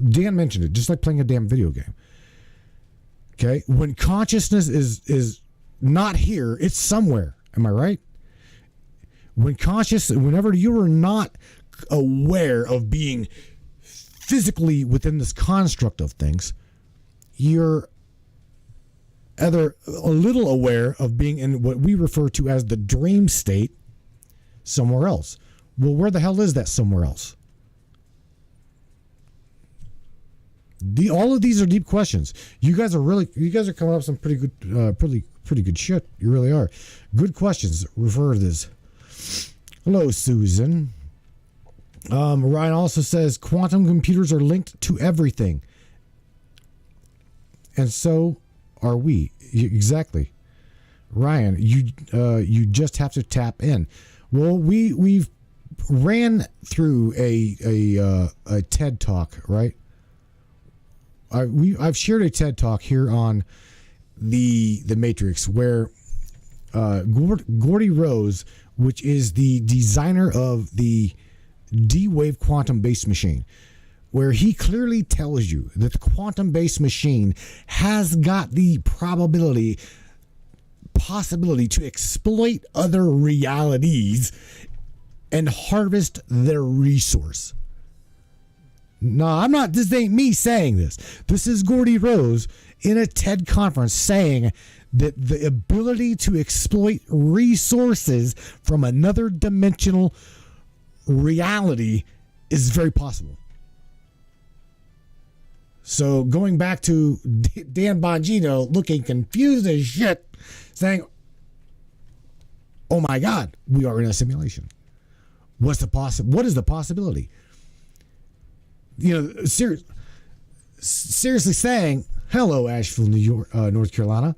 Dan mentioned it, just like playing a damn video game. Okay, when consciousness is not here, it's somewhere. Am I right? Whenever you are not aware of being physically within this construct of things, you're either a little aware of being in what we refer to as the dream state somewhere else. Well, where the hell is that somewhere else? All of these are deep questions. You guys are coming up with some pretty good shit. You really are. Good questions. Refer to this. Hello, Susan. Ryan also says quantum computers are linked to everything, and so are we. Exactly, Ryan. You just have to tap in. Well, we've ran through a TED Talk, right? I've shared a TED Talk here on the Matrix where Gordy Rose, which is the designer of the D-Wave quantum-based machine, where he clearly tells you that the quantum-based machine has got the possibility to exploit other realities and harvest their resource. No, this ain't me saying this. This is Gordy Rose in a TED conference saying that the ability to exploit resources from another dimensional reality is very possible. So going back to Dan Bongino looking confused as shit, saying, oh my God, we are in a simulation. What is the possibility? You know, seriously saying, hello, Asheville, New York, North Carolina.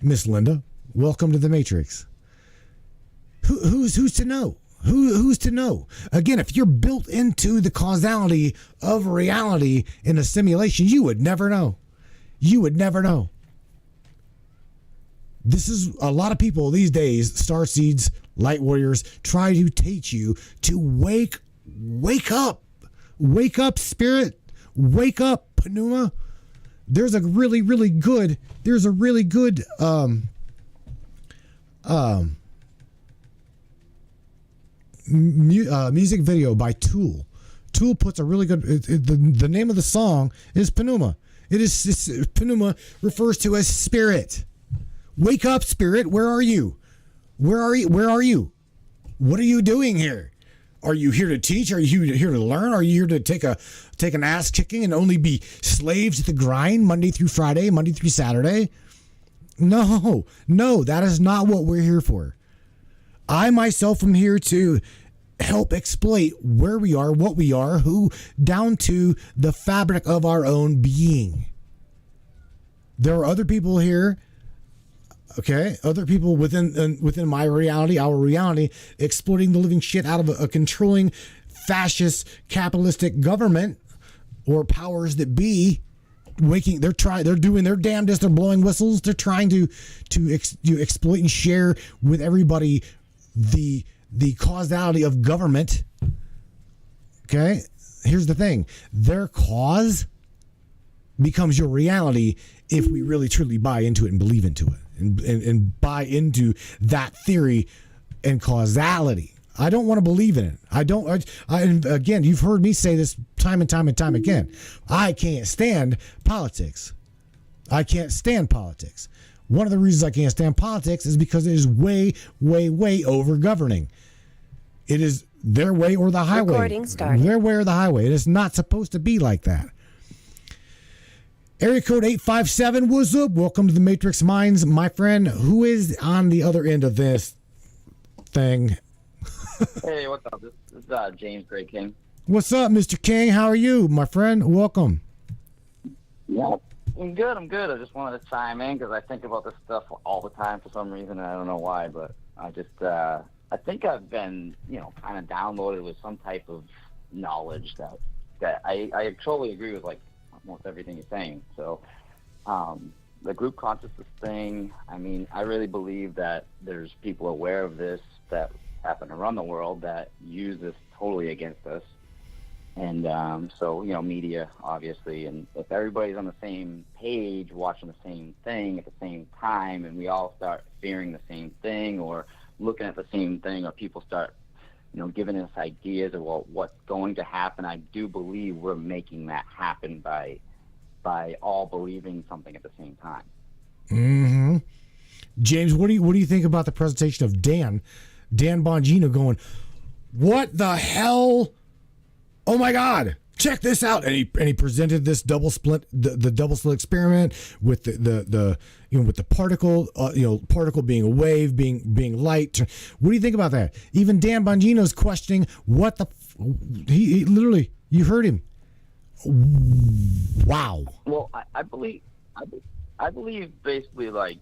Miss Linda, welcome to the Matrix. Who's to know? Who's to know? Again, if you're built into the causality of reality in a simulation, you would never know. You would never know. This is a lot of people these days, starseeds, light warriors, try to teach you to wake up. Wake up, spirit. Wake up, Pneuma. There's a really good music video by Tool. Tool puts a really good, the name of the song is Pneuma. Pneuma refers to as spirit. Wake up, spirit. Where are you? Where are you? What are you doing here? Are you here to teach? Are you here to learn? Are you here to take an ass kicking and only be slaves to the grind Monday through Friday, Monday through Saturday? No, that is not what we're here for. I myself am here to help exploit where we are, what we are, who, down to the fabric of our own being. There are other people here. Okay, other people within my reality, our reality, exploiting the living shit out of a controlling fascist capitalistic government or powers that be. They're doing their damnedest. They're blowing whistles. They're trying to exploit and share with everybody the causality of government. Okay, here's the thing: their cause becomes your reality if we really truly buy into it and believe into it. And buy into that theory and causality. I don't want to believe in it. And again, you've heard me say this time and time again. I can't stand politics. I can't stand politics. One of the reasons I can't stand politics is because it is way over governing. It is their way or the highway. Recording started. Their way or the highway. It is not supposed to be like that. Area code 857, what's up? Welcome to the Matrix Minds, my friend. Who is on the other end of this thing? Hey, what's up? This is James Gray King. What's up, Mr. King? How are you, my friend? Welcome. Yeah, I'm good. I just wanted to chime in because I think about this stuff all the time for some reason, and I don't know why, but I just, I think I've been, kind of downloaded with some type of knowledge that I totally agree with, like, almost everything you're saying. So, the group consciousness thing, I mean, I really believe that there's people aware of this that happen to run the world that use this totally against us. And so, media, obviously, and if everybody's on the same page watching the same thing at the same time, and we all start fearing the same thing or looking at the same thing, or people start, giving us ideas of what's going to happen, I do believe we're making that happen by all believing something at the same time. Mm-hmm. James, what do you think about the presentation of Dan Bongino going, what the hell? Oh my God! Check this out, and he presented this double split, the double slit experiment with the with the particle, particle being a wave, being light. What do you think about that? Even Dan Bongino's questioning what the he literally, you heard him. Wow. Well, I believe basically, like,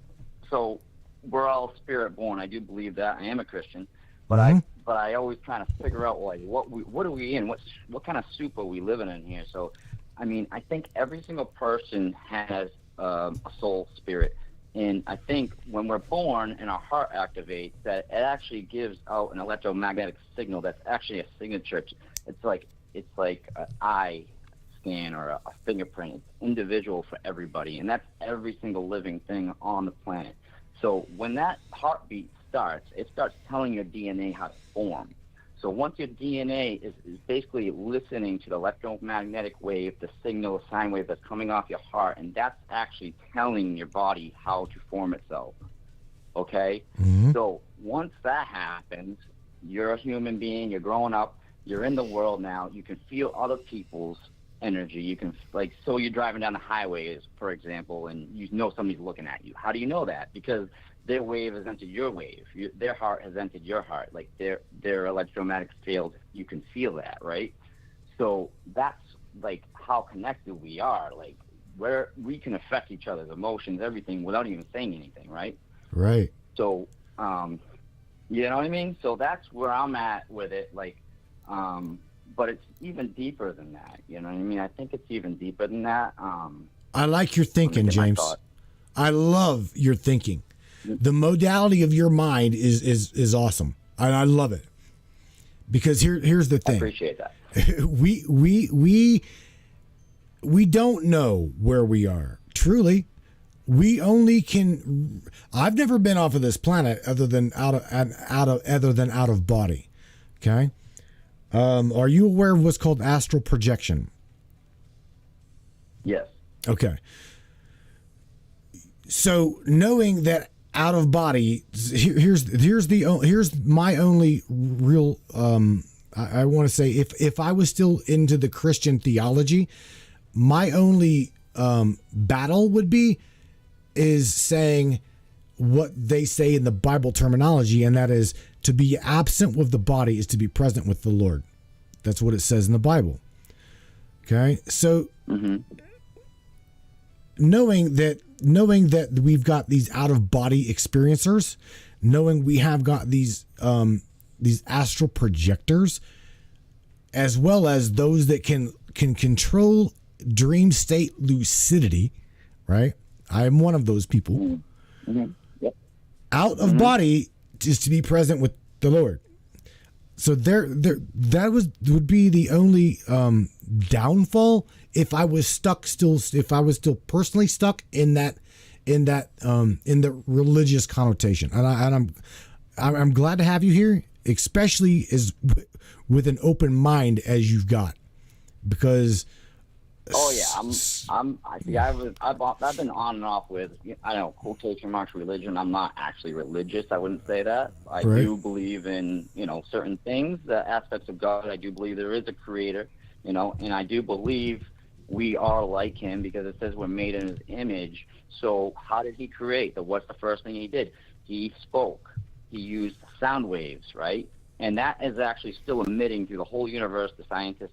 so we're all spirit born. I do believe that. I am a Christian, but I always trying to figure out, like, what are we in? What kind of soup are we living in here? So, I mean, I think every single person has a soul spirit, and I think when we're born and our heart activates, that it actually gives out an electromagnetic signal that's actually a signature. It's like an eye scan or a fingerprint. It's individual for everybody, and that's every single living thing on the planet. So when that heartbeat starts, it starts telling your DNA how to form. So once your DNA is basically listening to the electromagnetic wave, the signal, the sine wave that's coming off your heart, and that's actually telling your body how to form itself. Okay? Mm-hmm. So once that happens, you're a human being, you're growing up, you're in the world now, you can feel other people's energy. You can, like, so you're driving down the highways, for example, and you know somebody's looking at you. How do you know that? Because their wave has entered your wave. Their heart has entered your heart. Like, their electromagnetic field, you can feel that, right? So that's, like, how connected we are. Like, where we can affect each other's emotions, everything, without even saying anything, right? Right. So, you know what I mean? So that's where I'm at with it. Like, but it's even deeper than that. You know what I mean? I think it's even deeper than that. I like your thinking, James. I love your thinking. The modality of your mind is awesome. I love it. Because here's the thing. I appreciate that. We don't know where we are. Truly. We only can. I've never been off of this planet other than out of body. Okay? Are you aware of what's called astral projection? Yes. Okay. So knowing that out of body, here's my only real. I want to say if I was still into the Christian theology, my only battle would be is saying what they say in the Bible terminology, and that is to be absent with the body is to be present with the Lord. That's what it says in the Bible. Okay, so knowing that we've got these out of body experiencers, knowing we have got these astral projectors, as well as those that can control dream state lucidity, right? I am one of those people. Yep. Out of body is to be present with the Lord. So that would be the only downfall if I was still personally stuck in the religious connotation. And I'm glad to have you here, especially with an open mind as you've got, because Oh yeah, I've been on and off with, I don't know, quotation marks religion. I'm not actually religious. I wouldn't say that. I do believe in, certain things, the aspects of God. I do believe there is a creator, and I do believe we are like him because it says we're made in his image. So how did he create? What's the first thing he did? He spoke. He used sound waves, right? And that is actually still emitting through the whole universe. The scientists,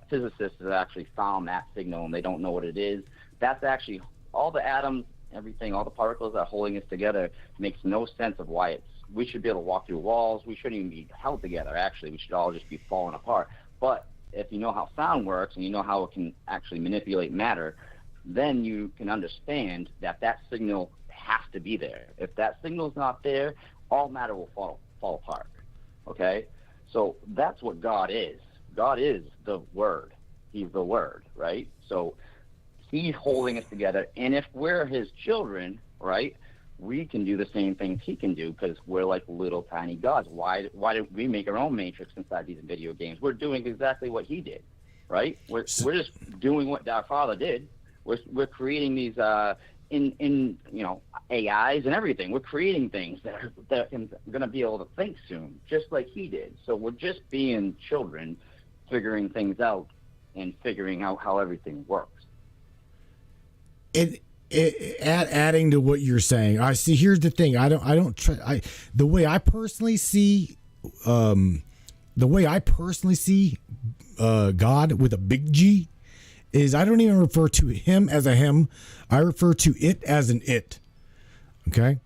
physicists have actually found that signal, and they don't know what it is. That's actually all the atoms, everything, all the particles that are holding us together makes no sense of why we should be able to walk through walls. We shouldn't even be held together, actually. We should all just be falling apart. But if you know how sound works and you know how it can actually manipulate matter, then you can understand that signal has to be there. If that signal's not there, all matter will fall apart. Okay, so that's what God is. God is the Word. He's the Word, right? So he's holding us together. And if we're his children, right, we can do the same things he can do because we're like little tiny gods. Why don't we make our own matrix inside these video games? We're doing exactly what he did, right? We're just doing what our father did. We're creating these AIs and everything. We're creating things that are going to be able to think soon, just like he did. So we're just being children, figuring things out and figuring out how everything works. Adding to what you're saying, I see. Here's the thing. The way I personally see God with a big G is I don't even refer to him as a him. I refer to it as an it. Okay.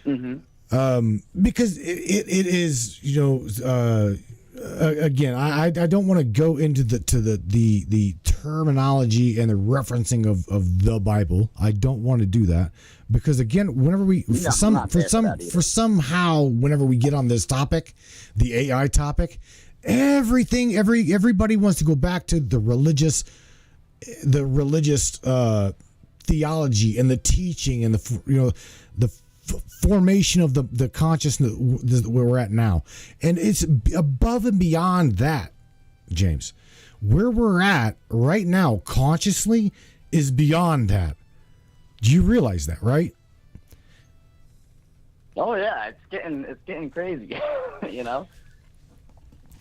Mm-hmm. Because it is, again, I don't want to go into the terminology and the referencing of the Bible. I don't want to do that because again, whenever somehow whenever we get on this topic, the AI topic, everybody wants to go back to the religious theology and the teaching and the formation of the consciousness where we're at now. And it's above and beyond that, James. Where we're at right now consciously is beyond that. Do you realize that, right? Oh yeah, it's getting crazy.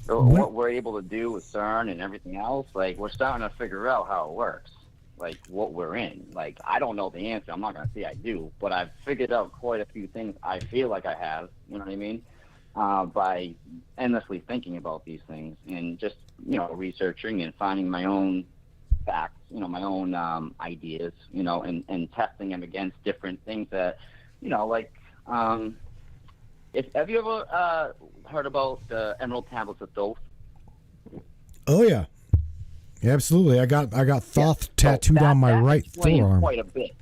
So what we're able to do with CERN and everything else, like we're starting to figure out how it works, like what we're in. Like I don't know the answer. I'm not gonna say I do, but I've figured out quite a few things. I feel like I have. You know what I mean? By endlessly thinking about these things and just researching and finding my own facts, my own ideas, and testing them against different things that, like. Have you ever heard about the Emerald Tablets of Thoth? Oh yeah, absolutely. I got Thoth tattooed on my right forearm. Quite a bit.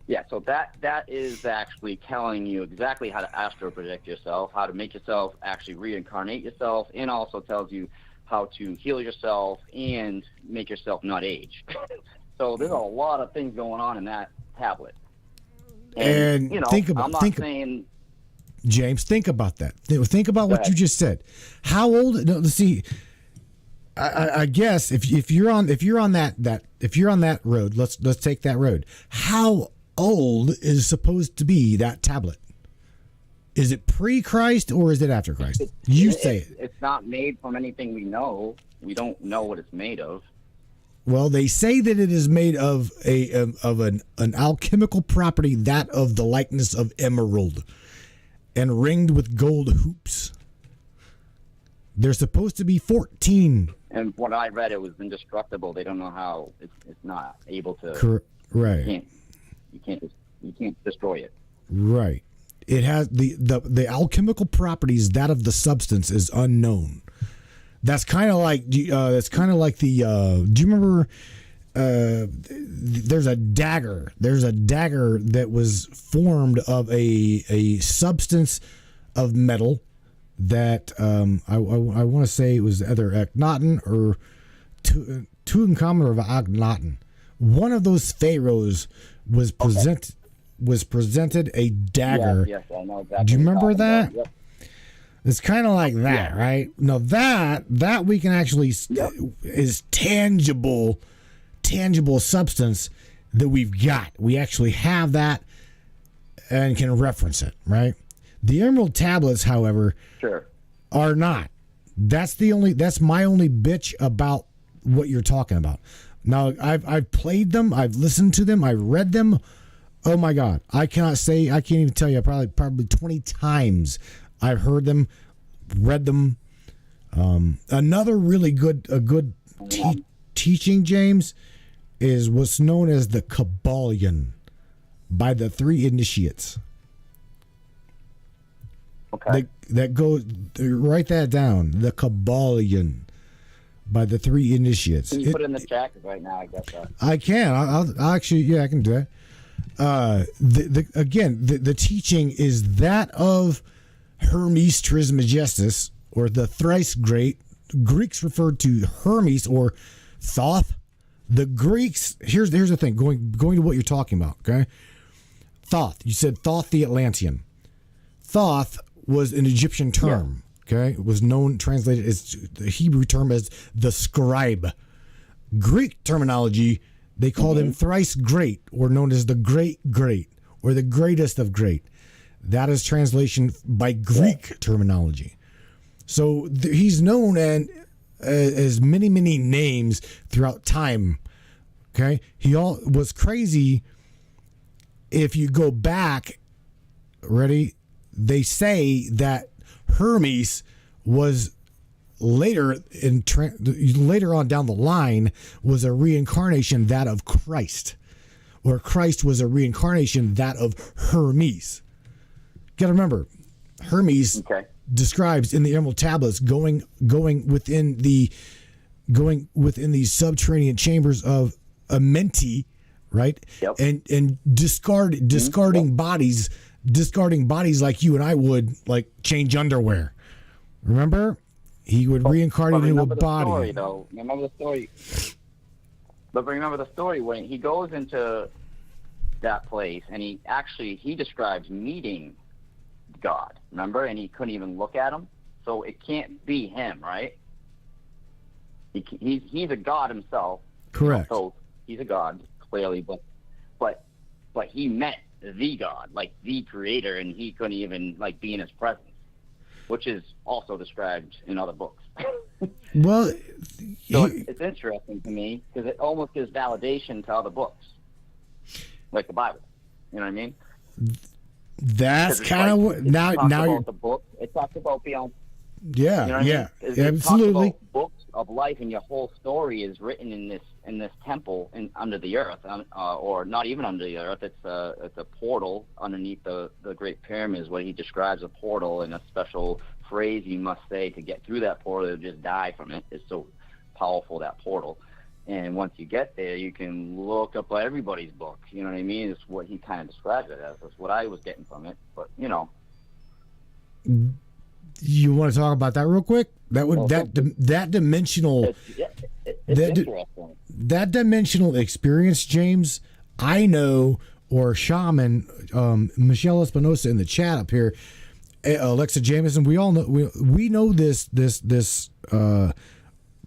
Yeah, so that is actually telling you exactly how to astro project yourself, how to make yourself actually reincarnate yourself, and also tells you how to heal yourself and make yourself not age. So there's a lot of things going on in that tablet. And James, think about that. Think about what you just said. How old? No, let's see. I guess if you're on that road, let's take that road. How old is supposed to be that tablet? Is it pre-Christ or is it after Christ? It's not made from anything we know. We don't know what it's made of. Well, they say that it is made of an alchemical property, that of the likeness of emerald, and ringed with gold hoops. There's supposed to be 14. And what I read, it was indestructible. They don't know how it's not able to. Right. You can't destroy it. Right. It has the alchemical properties. That of the substance is unknown. That's kind of like the. Do you remember? There's a dagger. There's a dagger that was formed of a substance of metal that I want to say it was either Akhenaten or Tutankhamun or Akhenaten. One of those pharaohs was presented a dagger. Yes, I know exactly. Do you remember that? Yep. It's kind of like that, right? Now that we can actually is tangible substance that we've got. We actually have that and can reference it, right? The Emerald Tablets, however, are not. That's my only bitch about what you're talking about. Now, I've played them, I've listened to them, I've read them. Oh my God, I can't even tell you. Probably 20 times I've heard them, read them. Another really good teaching, James, is what's known as the Kabbalion by the three initiates. Okay. That goes, write that down. The Kabbalion by the three initiates. Can you put it in the chat right now? I guess I can. I'll actually, I can do that. The teaching is that of Hermes Trismegistus, or the thrice great. Greeks referred to Hermes or Thoth. The Greeks, here's the thing, going to what you're talking about, okay? Thoth, you said Thoth the Atlantean. Thoth was an Egyptian term, okay? It was translated as the Hebrew term as the scribe. Greek terminology, they called him thrice great, or known as the great, or the greatest of great. That is translation by Greek terminology. So he's known as many names throughout time. Okay, he was crazy. If you go back, ready? They say that Hermes was later on down the line was a reincarnation that of Christ, or Christ was a reincarnation that of Hermes. Got to remember, Hermes describes in the Emerald Tablets going within the subterranean chambers of Amenti, right? Yep. And discarding bodies like you and I would, like change underwear. Remember, he would reincarnate into a body. Story, though. Remember the story. But remember the story when he goes into that place and he describes meeting God. Remember, and he couldn't even look at him. So it can't be him, right? He's a god himself. Correct. So he's a god clearly, but he met the God, like the creator, and he couldn't even like be in his presence, which is also described in other books. Well, so it's interesting to me because it almost gives validation to other books, like the Bible. You know what I mean? That's kind of what now about the book. It talks about beyond. Yeah, you know what I mean? Absolutely. It talks about books of life, and your whole story is written in this temple under the earth, or not even under the earth. It's a portal underneath the Great Pyramid, is what he describes a portal, and a special phrase you must say to get through that portal. You'll just die from it. It's so powerful, that portal. And once you get there, you can look up everybody's book. You know what I mean? It's what he kind of describes it as. That's what I was getting from it. But, you know. You want to talk about that real quick? That dimensional... That dimensional experience, James, I know, or shaman, Michelle Espinosa in the chat up here, Alexa Jameson, we all know, we know this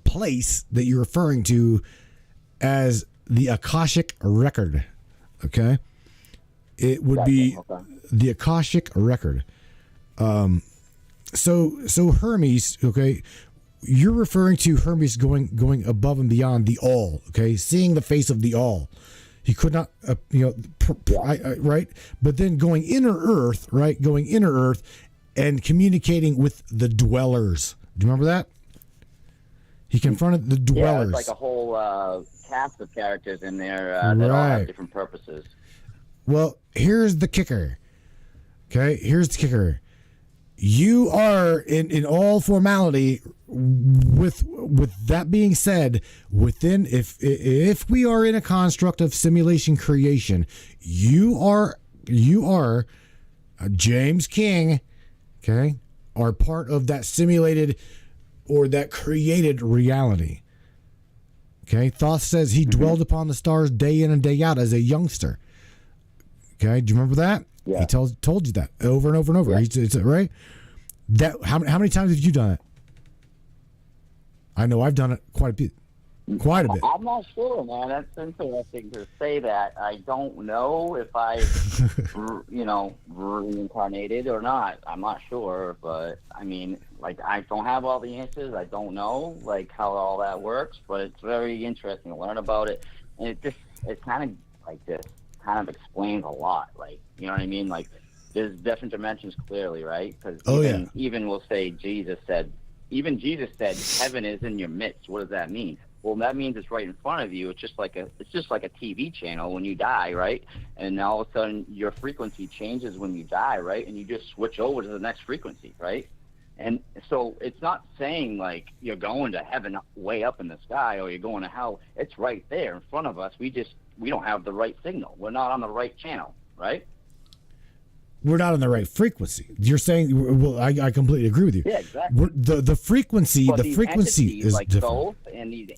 place that you're referring to as the Akashic Record. Okay, it would be the Akashic Record. So Hermes, okay, you're referring to Hermes going above and beyond the all, okay, seeing the face of the all. He could not, right? But then going inner earth, right? Going inner earth and communicating with the dwellers. Do you remember that? He confronted the dwellers. Yeah, it's like a whole cast of characters in there that all have different purposes. Well, here's the kicker. Okay, here's the kicker. You are in all formality. With that being said, within if we are in a construct of simulation creation, you are James King, okay, are part of that simulated or that created reality. Okay, Thoth says he dwelled upon the stars day in and day out as a youngster. Okay, do you remember that? Yeah. He told you that over and over and over. Yeah. It's right. That how many times have you done it? I know I've done it quite a bit. Quite a bit. I'm not sure, man. That's interesting to say that. I don't know if I, reincarnated or not. I'm not sure, but I mean, like, I don't have all the answers. I don't know, like, how all that works, but it's very interesting to learn about it. And it kind of, like, this kind of explains a lot. Like, you know what I mean? Like, there's different dimensions clearly, right? Because even we'll say Jesus said, heaven is in your midst. What does that mean? Well, that means it's right in front of you. It's just like a TV channel when you die, right? And all of a sudden your frequency changes when you die, right? And you just switch over to the next frequency, right? And so it's not saying like you're going to heaven way up in the sky or you're going to hell. It's right there in front of us. We don't have the right signal. We're not on the right channel, right? We're not on the right frequency. You're saying, well, I completely agree with you. Yeah, exactly. The frequency is like different. Souls and these.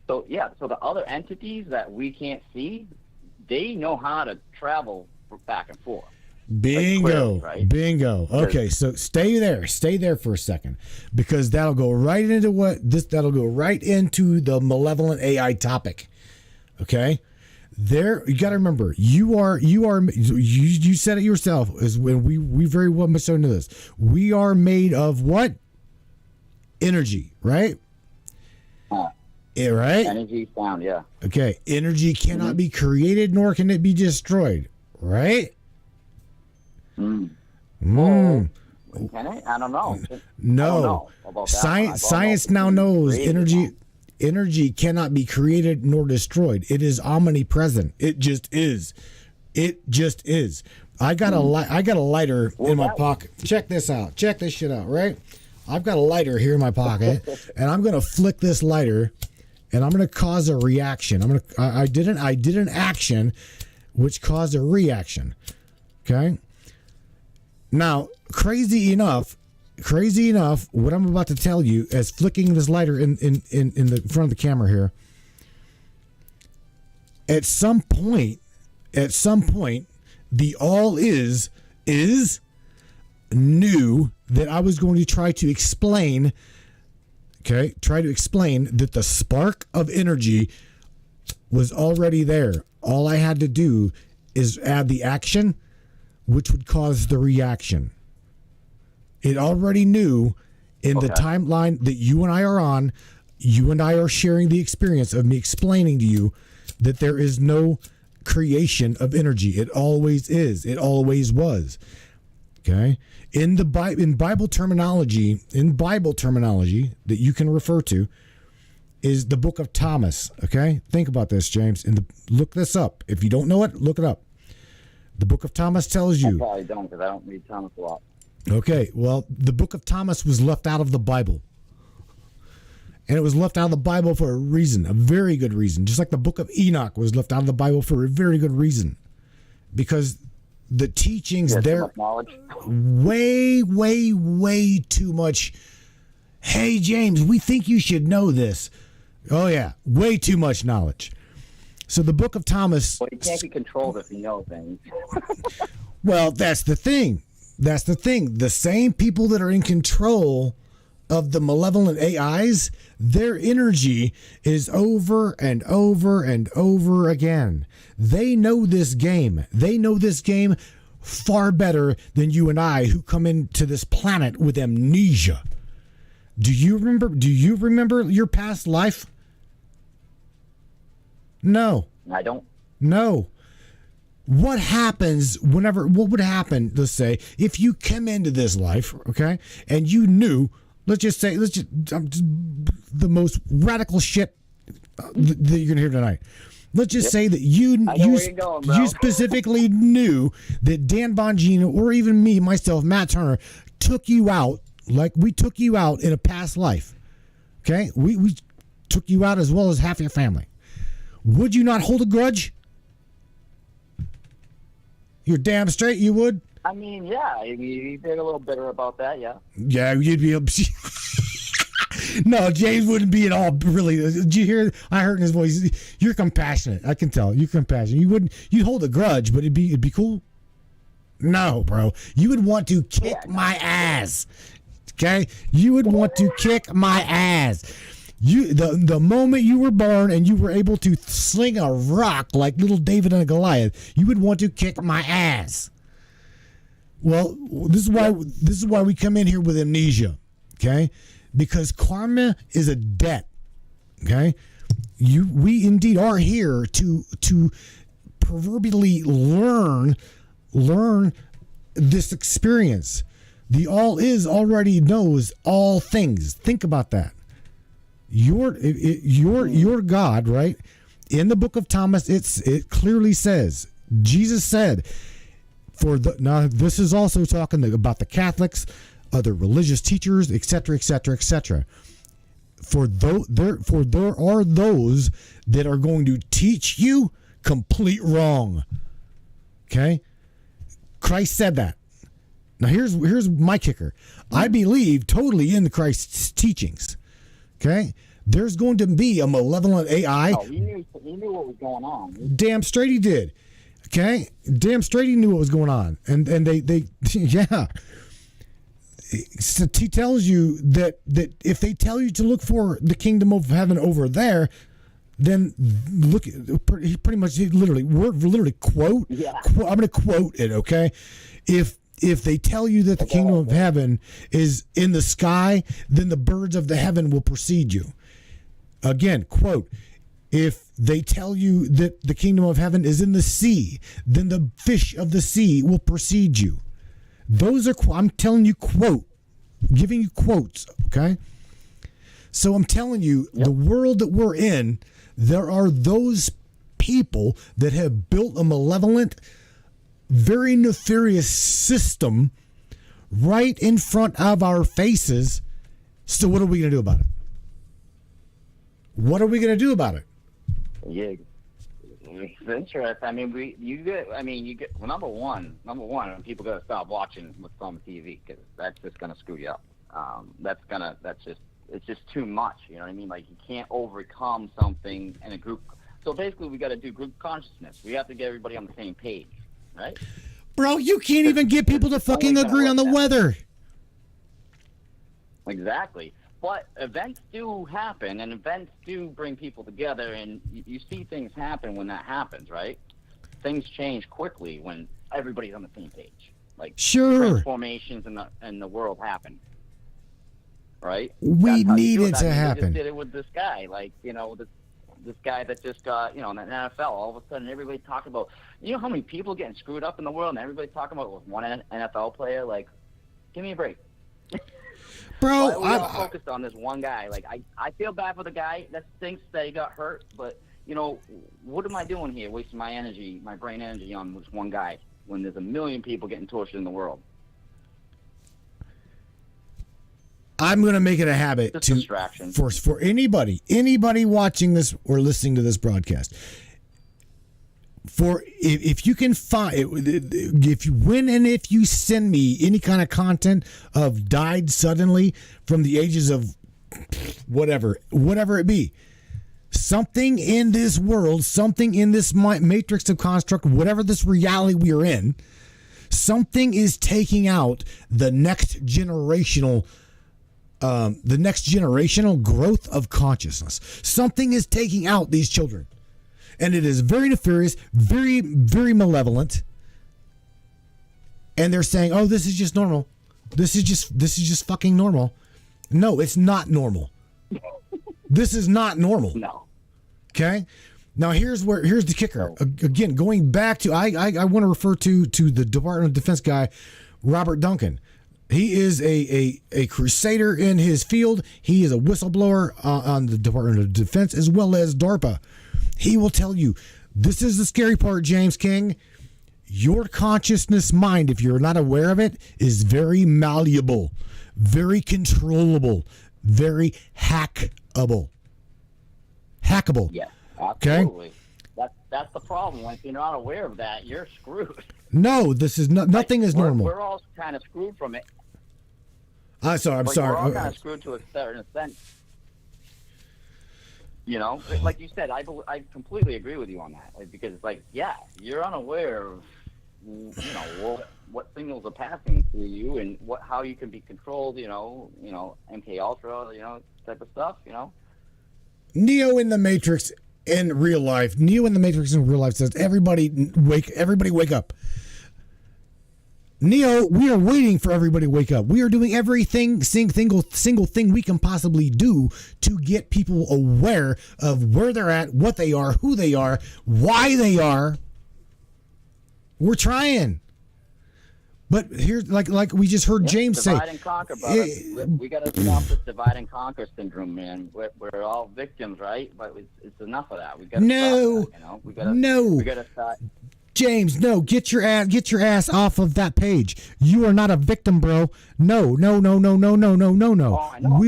So the other entities that we can't see, they know how to travel back and forth. Bingo, like clearly, right? Bingo. Okay, so stay there for a second, because that'll go right into the malevolent AI topic. Okay, there you got to remember, you said it yourself, is when we very well much so know this. We are made of what? Energy, right? Right? Energy sound, yeah. Okay, energy cannot be created, nor can it be destroyed, right? Can it? I don't know. No. I don't know about that. Science now knows energy cannot be created nor destroyed. It is omnipresent. It just is. I got a lighter in my pocket. Check this out. Check this shit out, right? I've got a lighter here in my pocket, and I'm gonna flick this lighter, and I'm gonna cause a reaction. I did an action, which caused a reaction. Okay. Now, crazy enough, what I'm about to tell you, as flicking this lighter in the front of the camera here, at some point, the all is knew that I was going to try to explain that the spark of energy was already there. All I had to do is add the action, which would cause the reaction. It already knew in the timeline that you and I are on, you and I are sharing the experience of me explaining to you that there is no creation of energy. It always is. It always was. Okay? In Bible terminology that you can refer to is the book of Thomas. Okay? Think about this, James. Look this up. If you don't know it, look it up. The book of Thomas tells you. I probably don't, because I don't read Thomas a lot. Okay, well, the book of Thomas was left out of the Bible. And it was left out of the Bible for a reason, a very good reason. Just like the book of Enoch was left out of the Bible for a very good reason. Because the teachings there, way, way, way too much. Hey, James, we think you should know this. Oh, yeah, way too much knowledge. So the book of Thomas. Well, you can't be controlled if you know things. Well, that's the thing. The same people that are in control of the malevolent AIs, their energy is over and over and over again. They know this game. They know this game far better than you and I, who come into this planet with amnesia. Do you remember your past life? No. I don't. No. What would happen, let's say, if you came into this life, okay, and you knew, the most radical shit that you're going to hear tonight. Let's just say that you specifically knew that Dan Bongino, or even me, myself, Matt Turner, took you out, like we took you out in a past life, okay? We took you out as well as half your family. Would you not hold a grudge? You're damn straight you would. I mean, yeah. You'd be a little bitter about that, yeah. Yeah, you'd be. No, James wouldn't be at all. Really, did you hear? I heard in his voice. You're compassionate. I can tell. You're compassionate. You'd hold a grudge, but it'd be cool. No, bro. You would want to kick my ass. Okay? You would want to kick my ass. The moment you were born and you were able to sling a rock like little David and Goliath, you would want to kick my ass. Well, this is why we come in here with amnesia, okay? Because karma is a debt, okay? We indeed are here to proverbially learn this experience. The all is already knows all things. Think about that. Your God, right? In the book of Thomas, it clearly says, Jesus said, now this is also talking about the Catholics, other religious teachers, etc., etc., etc. For there are those that are going to teach you complete wrong. Okay? Christ said that. Now here's my kicker. I believe totally in Christ's teachings. Okay? There's going to be a malevolent AI. Oh, he knew what was going on. Damn straight he did. Okay? Damn straight he knew what was going on. And they yeah. So he tells you that if they tell you to look for the kingdom of heaven over there, then look, he pretty much literally quote. Yeah. I'm going to quote it, okay? If they tell you that the kingdom of heaven is in the sky, then the birds of the heaven will precede you. Again, quote, if they tell you that the kingdom of heaven is in the sea, then the fish of the sea will precede you. Those are, I'm telling you, quote, giving you quotes, okay? So I'm telling you, the world that we're in, there are those people that have built a malevolent, very nefarious system right in front of our faces. So what are we going to do about it? What are we going to do about it? Yeah, it's interesting. I mean, you get. Well, number one, people got to stop watching what's on the TV because that's just going to screw you up. It's just too much. You know what I mean? Like you can't overcome something in a group. So basically, we got to do group consciousness. We have to get everybody on the same page. Right? Bro, you can't even get people to fucking agree on the weather. Exactly. But events do happen, and events do bring people together, and you see things happen when that happens, right? Things change quickly when everybody's on the same page. Like transformations in the world happen, right? We need it to happen. They just did it with this guy, like this guy that just got, in the NFL, all of a sudden everybody talking about, how many people getting screwed up in the world and everybody's talking about one NFL player, like, give me a break. Bro, I'm focused on this one guy. Like, I feel bad for the guy that thinks that he got hurt, but, what am I doing here, wasting my energy, my brain energy on this one guy when there's a million people getting tortured in the world? I'm going to make it a habit for anybody watching this or listening to this broadcast. If you can find, if you send me any kind of content of died suddenly from the ages of whatever it be, something in this world, something in this matrix of construct, whatever this reality we are in, something is taking out the next generational growth of consciousness. Something is taking out these children. And it is very nefarious, very, very malevolent. And they're saying, oh, this is just normal. This is just fucking normal. No, it's not normal. This is not normal. No. Okay? Now here's the kicker. Again, going back to I want to refer to the Department of Defense guy, Robert Duncan. He is a crusader in his field. He is a whistleblower on the Department of Defense as well as DARPA. He will tell you, this is the scary part, James King. Your consciousness mind, if you're not aware of it, is very malleable, very controllable, very hackable. Yeah, absolutely. Okay? That's the problem. If you're not aware of that, you're screwed. No, this is nothing is normal. We're all kind of screwed from it. I'm sorry. We're all kind of screwed to a certain extent. Like you said, I completely agree with you on that. Because it's like, yeah, you're unaware of what signals are passing to you and how you can be controlled, MK Ultra, type of stuff, Neo in the Matrix in real life. Neo in the Matrix in real life says, everybody wake up. Neo, we are waiting for everybody to wake up. We are doing everything, single thing we can possibly do to get people aware of where they're at, what they are, who they are, why they are. We're trying. But here's like we just heard James say. Divide and conquer, brother. We got to stop this divide and conquer syndrome, man. We're all victims, right? But it's enough of that. We got to stop that, We got to start. James, no, get your ass off of that page. You are not a victim, bro. No. We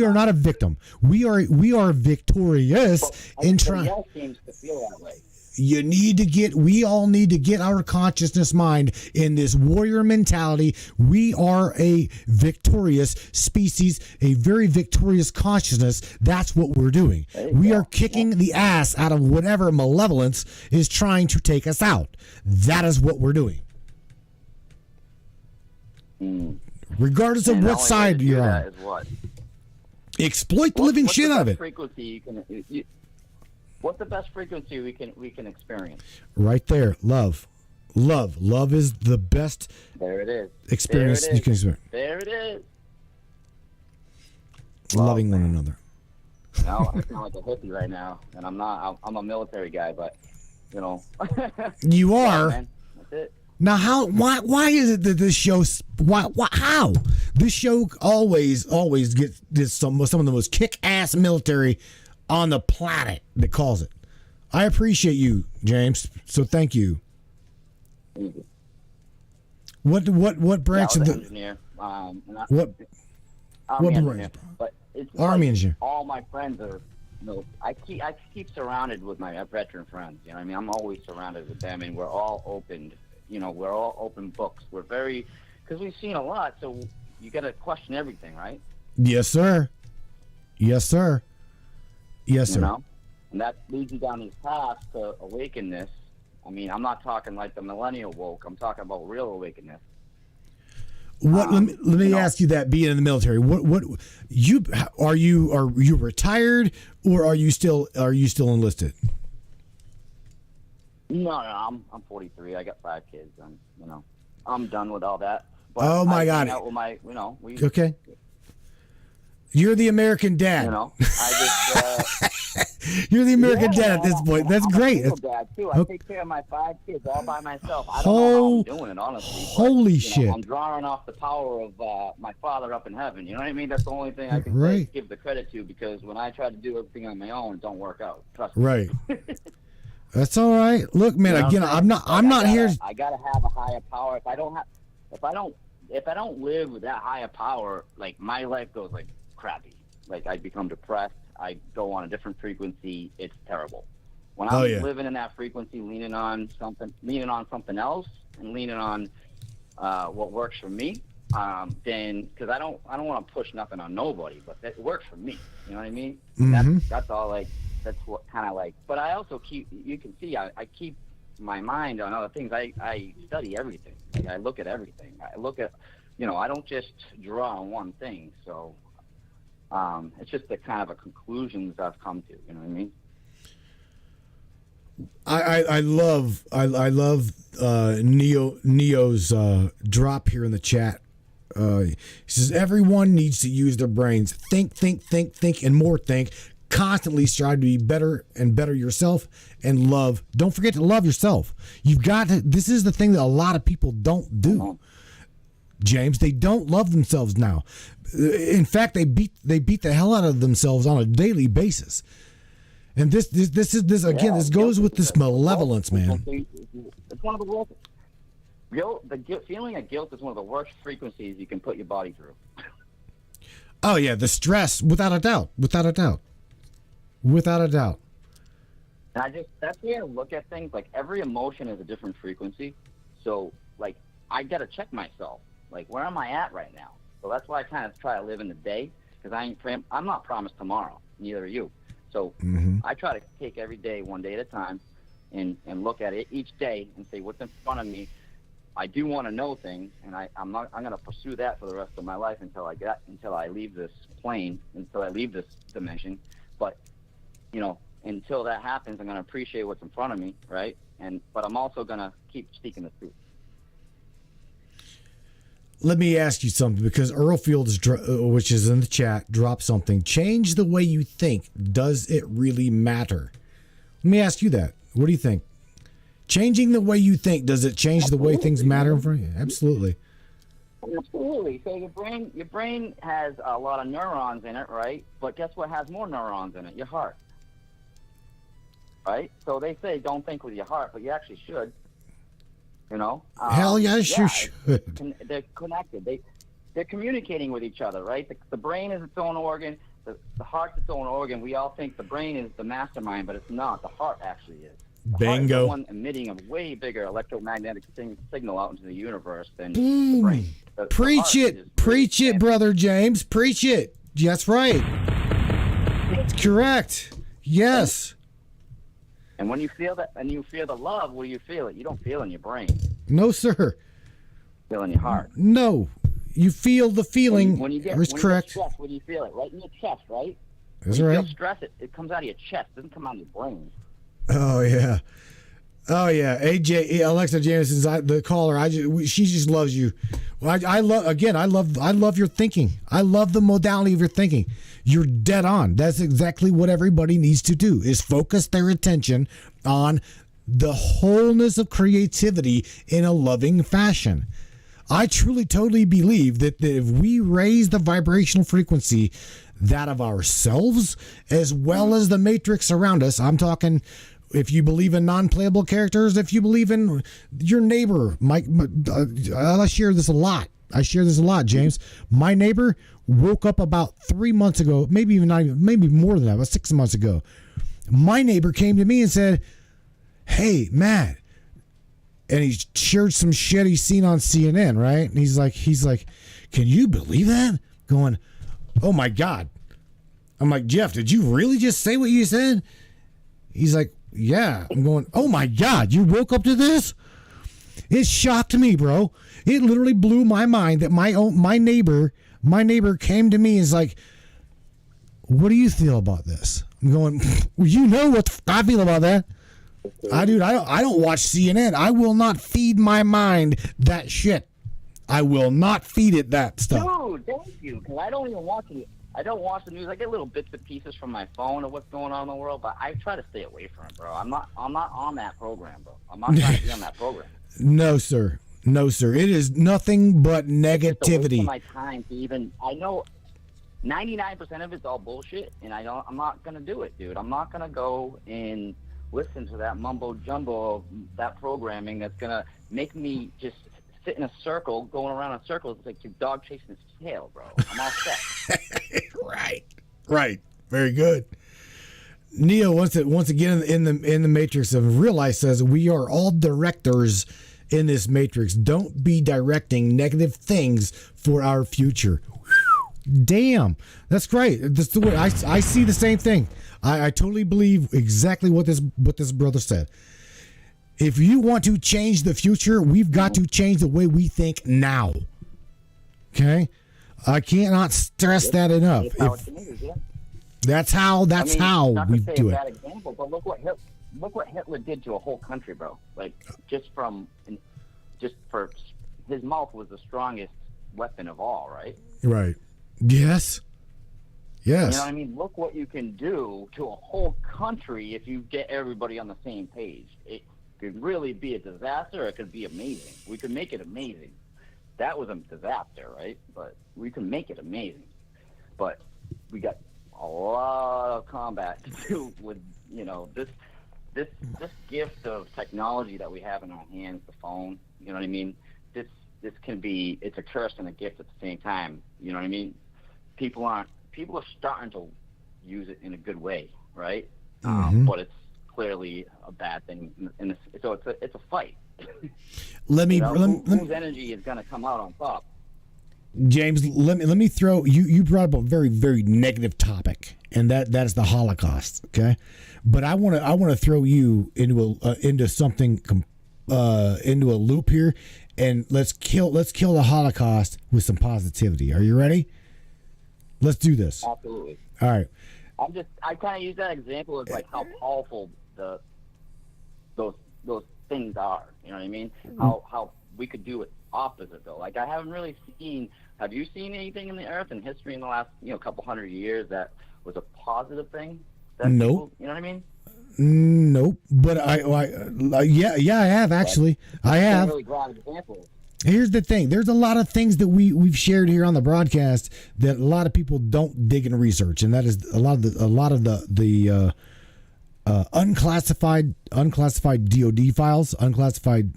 are not a victim. We are victorious in trying. Else seems to feel that way. We all need to get our consciousness mind in this warrior mentality. We are a victorious species, a very victorious consciousness. That's what we're doing. We are kicking the ass out of whatever malevolence is trying to take us out. That is what we're doing. Regardless of what side you're on. Exploit the living shit out of it. Frequency what's the best frequency we can experience? Right there, love. Love is the best. There it is. Experience you can experience. There it is. Loving one another. I sound like a hippie right now, and I'm not. I'm a military guy, but You are. Man, that's it. Now, why is it that this show? How this show always gets some of the most kick-ass military on the planet that calls it. I appreciate you, James. So thank you. What branch of the engineer? what branch? But it's Army engineer. All my friends are. I keep surrounded with my veteran friends. You know what I mean? I'm always surrounded with them, and we're all open. We're all open books. We're very because we've seen a lot, so you got to question everything, right? Yes, sir. Yes, sir. Yes, sir. And that leads you down these paths to awakenness. I mean, I'm not talking like the millennial woke. I'm talking about real awakenness. What? Let me ask you that. Being in the military, what you are you retired or are you still enlisted? No, I'm 43. I got 5 kids. I'm done with all that. But oh my God! Out with my, okay. You're the American dad. I just. You're the American dad at this point. That's great. I'm a dad too. I take care of my 5 kids all by myself. I don't know how I'm doing it, honestly. Holy shit! I'm drawing off the power of my Father up in heaven. You know what I mean? That's the only thing I can give the credit to, because when I try to do everything on my own, it don't work out. Trust me. Right. That's all right. Look, man. Again, I'm not here. I gotta have a higher power. If I don't live with that higher power, like my life goes like crappy. Like I become depressed. I go on a different frequency. It's terrible. When I'm living in that frequency, leaning on something else, and leaning on what works for me, then because I don't want to push nothing on nobody, but it works for me. You know what I mean? Mm-hmm. That's all. Like that's what kind of like. But I also keep. You can see I keep my mind on other things. I study everything. Like I look at everything. I look at. I don't just draw on one thing. So. It's just the kind of a conclusions I've come to. You know what I mean? I love Neo's drop here in the chat. He says everyone needs to use their brains. Think, and more think. Constantly strive to be better and better yourself, and love. Don't forget to love yourself. You've got to. This is the thing that a lot of people don't do. James, they don't love themselves now. In fact, they beat the hell out of themselves on a daily basis. And this again. This goes with this malevolence, man. It's one of the worst. Feeling of guilt is one of the worst frequencies you can put your body through. Oh yeah, the stress, without a doubt. And that's the way I look at things. Like every emotion is a different frequency. So like I gotta check myself. Like, where am I at right now? So that's why I kind of try to live in the day, because I'm not promised tomorrow. Neither are you. So I try to take every day, one day at a time, and look at it each day and say what's in front of me, I do want to know things, and I'm going to pursue that for the rest of my life until I leave this plane, until I leave this dimension. But, you know, until that happens, I'm going to appreciate what's in front of me, right? But I'm also going to keep speaking the truth. Let me ask you something, because Earl Fields, which is in the chat, dropped something. Change the way you think. Does it really matter? Let me ask you that. What do you think? Changing the way you think, does it change the way things matter in front of you? Absolutely. Absolutely. So your brain has a lot of neurons in it, right? But guess what has more neurons in it? Your heart. Right? So they say don't think with your heart, but you actually should. You know? Hell yes, you should. They're connected. They're communicating with each other, right? The brain is its own organ. The heart's its own organ. We all think the brain is the mastermind, but it's not. The heart actually is. The heart is the one emitting a way bigger electromagnetic signal out into the universe than the brain. Preach it, Brother James. Preach it. That's right. That's correct. Yes. And when you feel that, and you feel the love, where do you feel it? You don't feel it in your brain. No, sir. You feel it in your heart. No. You feel the feeling. When you get stressed, where do you feel it? Right in your chest, right? That's when right. You feel stress, it comes out of your chest. It doesn't come out of your brain. Oh, yeah. Oh, yeah. AJ, Alexa Jameson's the caller. She just loves you. Well, I love your thinking. I love the modality of your thinking. You're dead on. That's exactly what everybody needs to do, is focus their attention on the wholeness of creativity in a loving fashion. I truly, totally believe that if we raise the vibrational frequency, that of ourselves, as well as the matrix around us, I'm talking, if you believe in non-playable characters, if you believe in your neighbor, I share this a lot. James. My neighbor woke up about 3 months ago, maybe more than that, about 6 months ago. My neighbor came to me and said, "Hey, Matt," and he shared some shit he's seen on CNN, right? And he's like, "Can you believe that?" Going, "Oh my God." I'm like, "Jeff, did you really just say what you said?" He's like, "Yeah." I'm going, "Oh my God, you woke up to this?" It shocked me, bro. It literally blew my mind that my neighbor came to me and is like, "What do you feel about this?" I'm going, "Well, you know what I feel about that." I don't watch CNN. I will not feed my mind that shit. I will not feed it that stuff. Dude, thank you. Because I don't even watch it. I don't watch the news. I get little bits and pieces from my phone of what's going on in the world, but I try to stay away from it, bro. I'm not on that program, bro. I'm not trying to be on that program. No, sir. It is nothing but negativity. It's a waste of my time to even. I know 99% of it's all bullshit, and I'm not gonna do it, dude. I'm not gonna go and listen to that mumbo jumbo of that programming that's gonna make me just sit in a circle, going around in circles. It's like your dog chasing its tail, bro. I'm all set. Right. Very good. Neo once again in the Matrix of Real Life says we are all directors in this Matrix. Don't be directing negative things for our future. Damn, that's great. That's the way I see the same thing. I totally believe exactly what this brother said. If you want to change the future, we've got to change the way we think now. Okay, I cannot stress that enough. That's how we do it. Bad example, but look what Hitler did to a whole country, bro. Like just for his mouth was the strongest weapon of all, right? Right. Yes. You know what I mean? Look what you can do to a whole country if you get everybody on the same page. It could really be a disaster, or it could be amazing. We could make it amazing. That was a disaster, right? But we can make it amazing. But we got a lot of combat to do with, this gift of technology that we have in our hands, the phone. You know what I mean? This can be, it's a curse and a gift at the same time. You know what I mean? People are starting to use it in a good way, right? But it's clearly a bad thing. So it's a fight. Whose energy is going to come out on top? James, let me throw you brought up a very, very negative topic, and that is the Holocaust. Okay, but I want to throw you into something into a loop here, and let's kill the Holocaust with some positivity. Are you ready? Let's do this. Absolutely. All right. I kind of use that example as like how powerful those things are. You know what I mean? How we could do it opposite though. Like I haven't really seen. Have you seen anything in the Earth and history in the last couple hundred years that was a positive thing? Nope. You know what I mean? Nope. But I have actually. I have. Really glad example. Here's the thing. There's a lot of things that we've shared here on the broadcast that a lot of people don't dig and research, and that is a lot of the unclassified DoD files, unclassified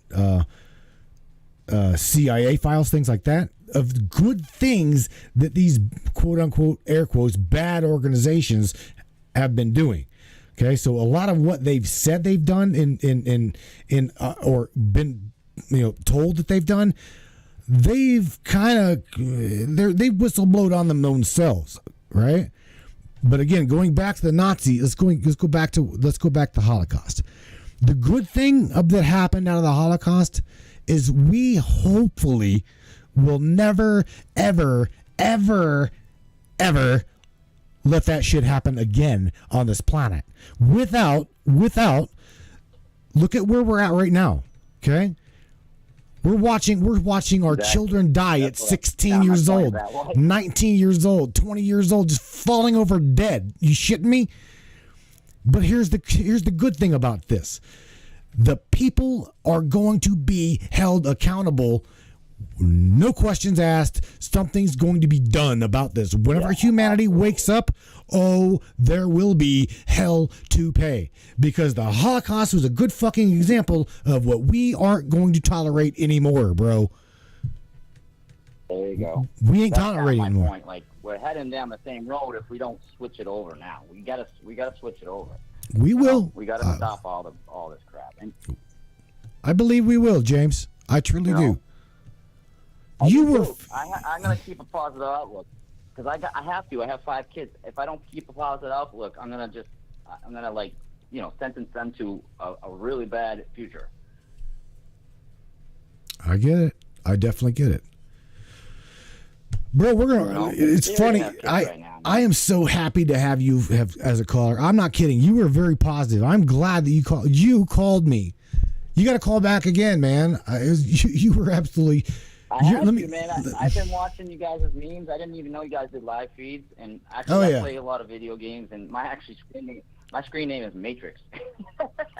CIA files, things like that, of good things that these quote unquote air quotes bad organizations have been doing. Okay, so a lot of what they've said they've done or been told that they've done, they've kind of they've whistleblowed on them themselves, right? But again, going back to the Nazi, let's go back to the Holocaust. The good thing that happened out of the Holocaust is we hopefully will never ever let that shit happen again on this planet. Without look at where we're at right now. Okay? We're watching our children die at 16 years old, 19 years old, 20 years old, just falling over dead. You shitting me? But here's the good thing about this. The people are going to be held accountable. No questions asked. Something's going to be done about this. Whenever humanity wakes up, there will be hell to pay. Because the Holocaust was a good fucking example of what we aren't going to tolerate anymore, bro. There you go. We ain't That's tolerating my anymore. point. Like we're heading down the same road if we don't switch it over now. We gotta switch it over. We will. We gotta stop all this crap. And I believe we will, James. I truly do. I'm gonna keep a positive outlook because I have to. I have 5 kids. If I don't keep a positive outlook, I'm gonna sentence them to a really bad future. I get it. I definitely get it, bro. It's funny. I am so happy to have you as a caller. I'm not kidding. You were very positive. I'm glad that you called. You called me. You got to call back again, man. You were absolutely. Man. I've been watching you guys' memes. I didn't even know you guys did live feeds. And actually, I play a lot of video games. And my screen name is Matrix.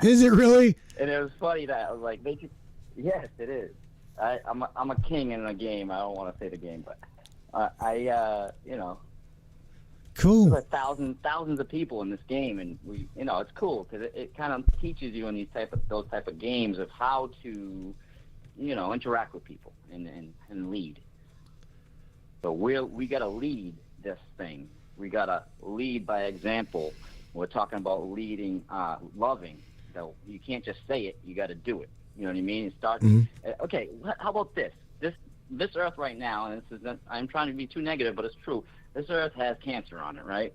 Is it really? And it was funny that I was like, Matrix. Yes, it is. I'm a king in a game. I don't want to say the game, but cool. There's thousands of people in this game, and it's cool because it kind of teaches you in those type of games of how to interact with people and lead. So we got to lead this thing. We got to lead by example. We're talking about leading, loving. So you can't just say it. You got to do it. You know what I mean? Okay, how about this? This Earth right now, and I'm trying to be too negative, but it's true. This Earth has cancer on it, right?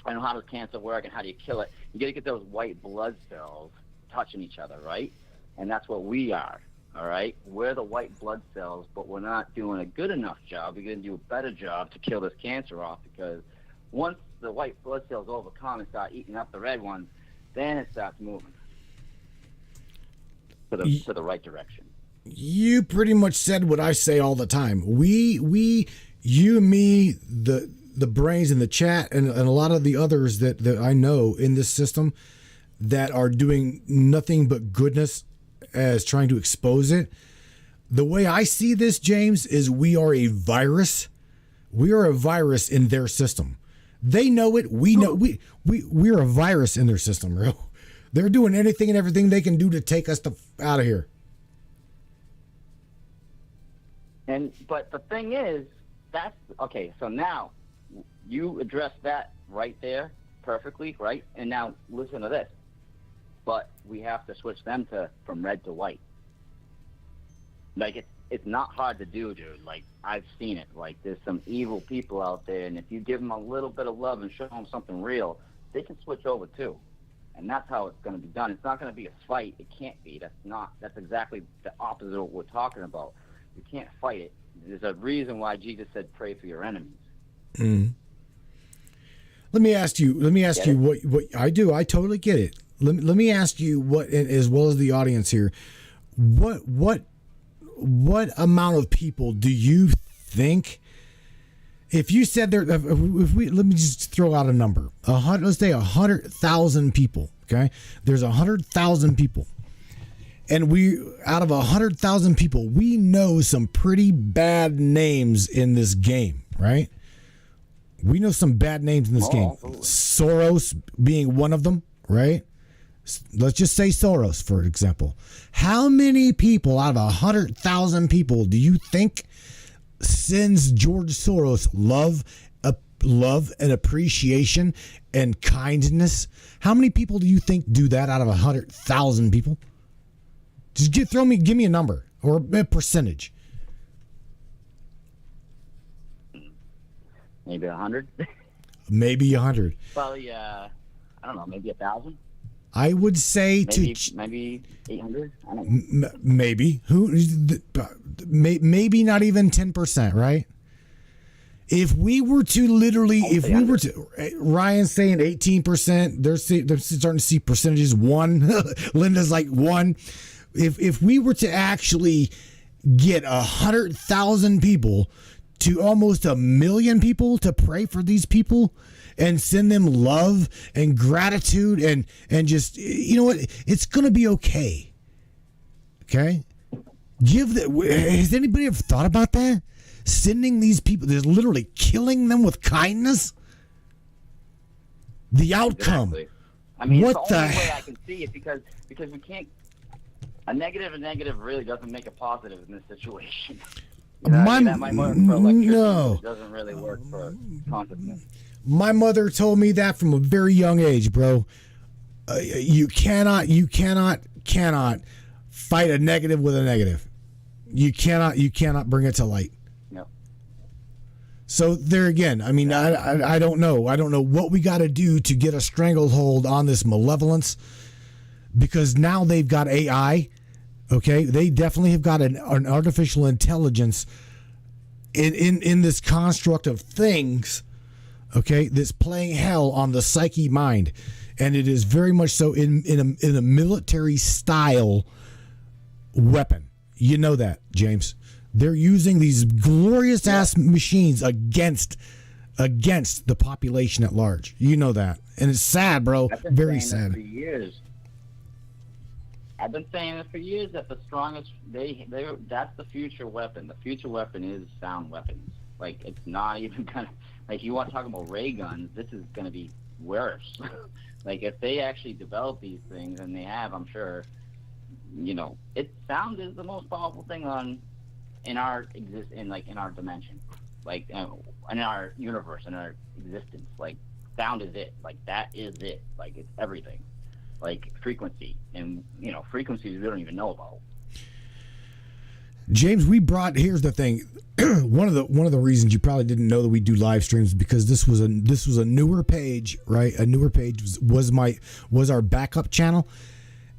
I know how does cancer work and how do you kill it? You got to get those white blood cells touching each other, right? And that's what we are. All right, we're the white blood cells, but we're not doing a good enough job. We're going to do a better job to kill this cancer off because once the white blood cells overcome and start eating up the red ones, then it starts moving to the right direction. You pretty much said what I say all the time. You, me, the brains in the chat, and a lot of the others that I know in this system that are doing nothing but goodness as trying to expose it. The way I see this, James, is we are a virus. We are a virus in their system. They know it. We know we're a virus in their system, bro. They're doing anything and everything they can do to take us out of here. But the thing is, that's okay. So now you address that right there perfectly, right? And now listen to this. But we have to switch them from red to white. Like it's not hard to do, dude. Like I've seen it. Like there's some evil people out there, and if you give them a little bit of love and show them something real, they can switch over too. And that's how it's going to be done. It's not going to be a fight. It can't be. That's exactly the opposite of what we're talking about. You can't fight it. There's a reason why Jesus said, pray for your enemies. Mm. Let me ask you what I do. I totally get it. Let me ask you what, as well as the audience here, what amount of people do you think, if you said there, let me just throw out a number, let's say 100,000 people. Okay, there's 100,000 people, and out of 100,000 people, we know some pretty bad names in this game, right? We know some bad names in this game. Absolutely. Soros being one of them, right? Let's just say Soros, for example. How many people out of 100,000 people do you think sends George Soros love and appreciation and kindness? How many people do you think do that out of 100,000 people? Just give me a number or a percentage. Maybe 100. Maybe 100. Probably, I don't know, maybe 1,000. I would say maybe 800. I don't know. Maybe maybe not even 10%, right? If we were to literally, Ryan's saying 18%, they're starting to see percentages 1. Linda's like 1. If we were to actually get 100,000 people to almost 1 million people to pray for these people and send them love and gratitude and just, you know what, it's gonna be okay. Okay, has anybody ever thought about that? Sending these people, they're literally killing them with kindness. The outcome. Exactly. I mean, what it's the only way I can see it because we can't. A negative really doesn't make a positive in this situation. You know, that might work for electricity, it doesn't really work for consciousness. My mother told me that from a very young age, bro. You cannot fight a negative with a negative. You cannot bring it to light. No. So there again, I mean, I don't know. I don't know what we got to do to get a stranglehold on this malevolence, because now they've got AI. Okay, they definitely have got an artificial intelligence in this construct of things. Okay, that's playing hell on the psyche mind, and it is very much so in a military style weapon. You know that, James. They're using these glorious ass machines against the population at large. You know that, and it's sad, bro. Very sad. For years. I've been saying it for years that the strongest that's the future weapon. The future weapon is sound weapons. Like, it's not even gonna, like, you want to talk about ray guns, this is gonna be worse. Like, if they actually develop these things, and they have, I'm sure, you know, sound is the most powerful thing in our dimension, like in our universe, in our existence. Like, sound is it. Like, that is it. Like, it's everything. Like, frequency, and you know, frequencies we don't even know about. James, here's the thing. one of the reasons you probably didn't know that we do live streams, because this was a newer page, right? A newer page was our backup channel,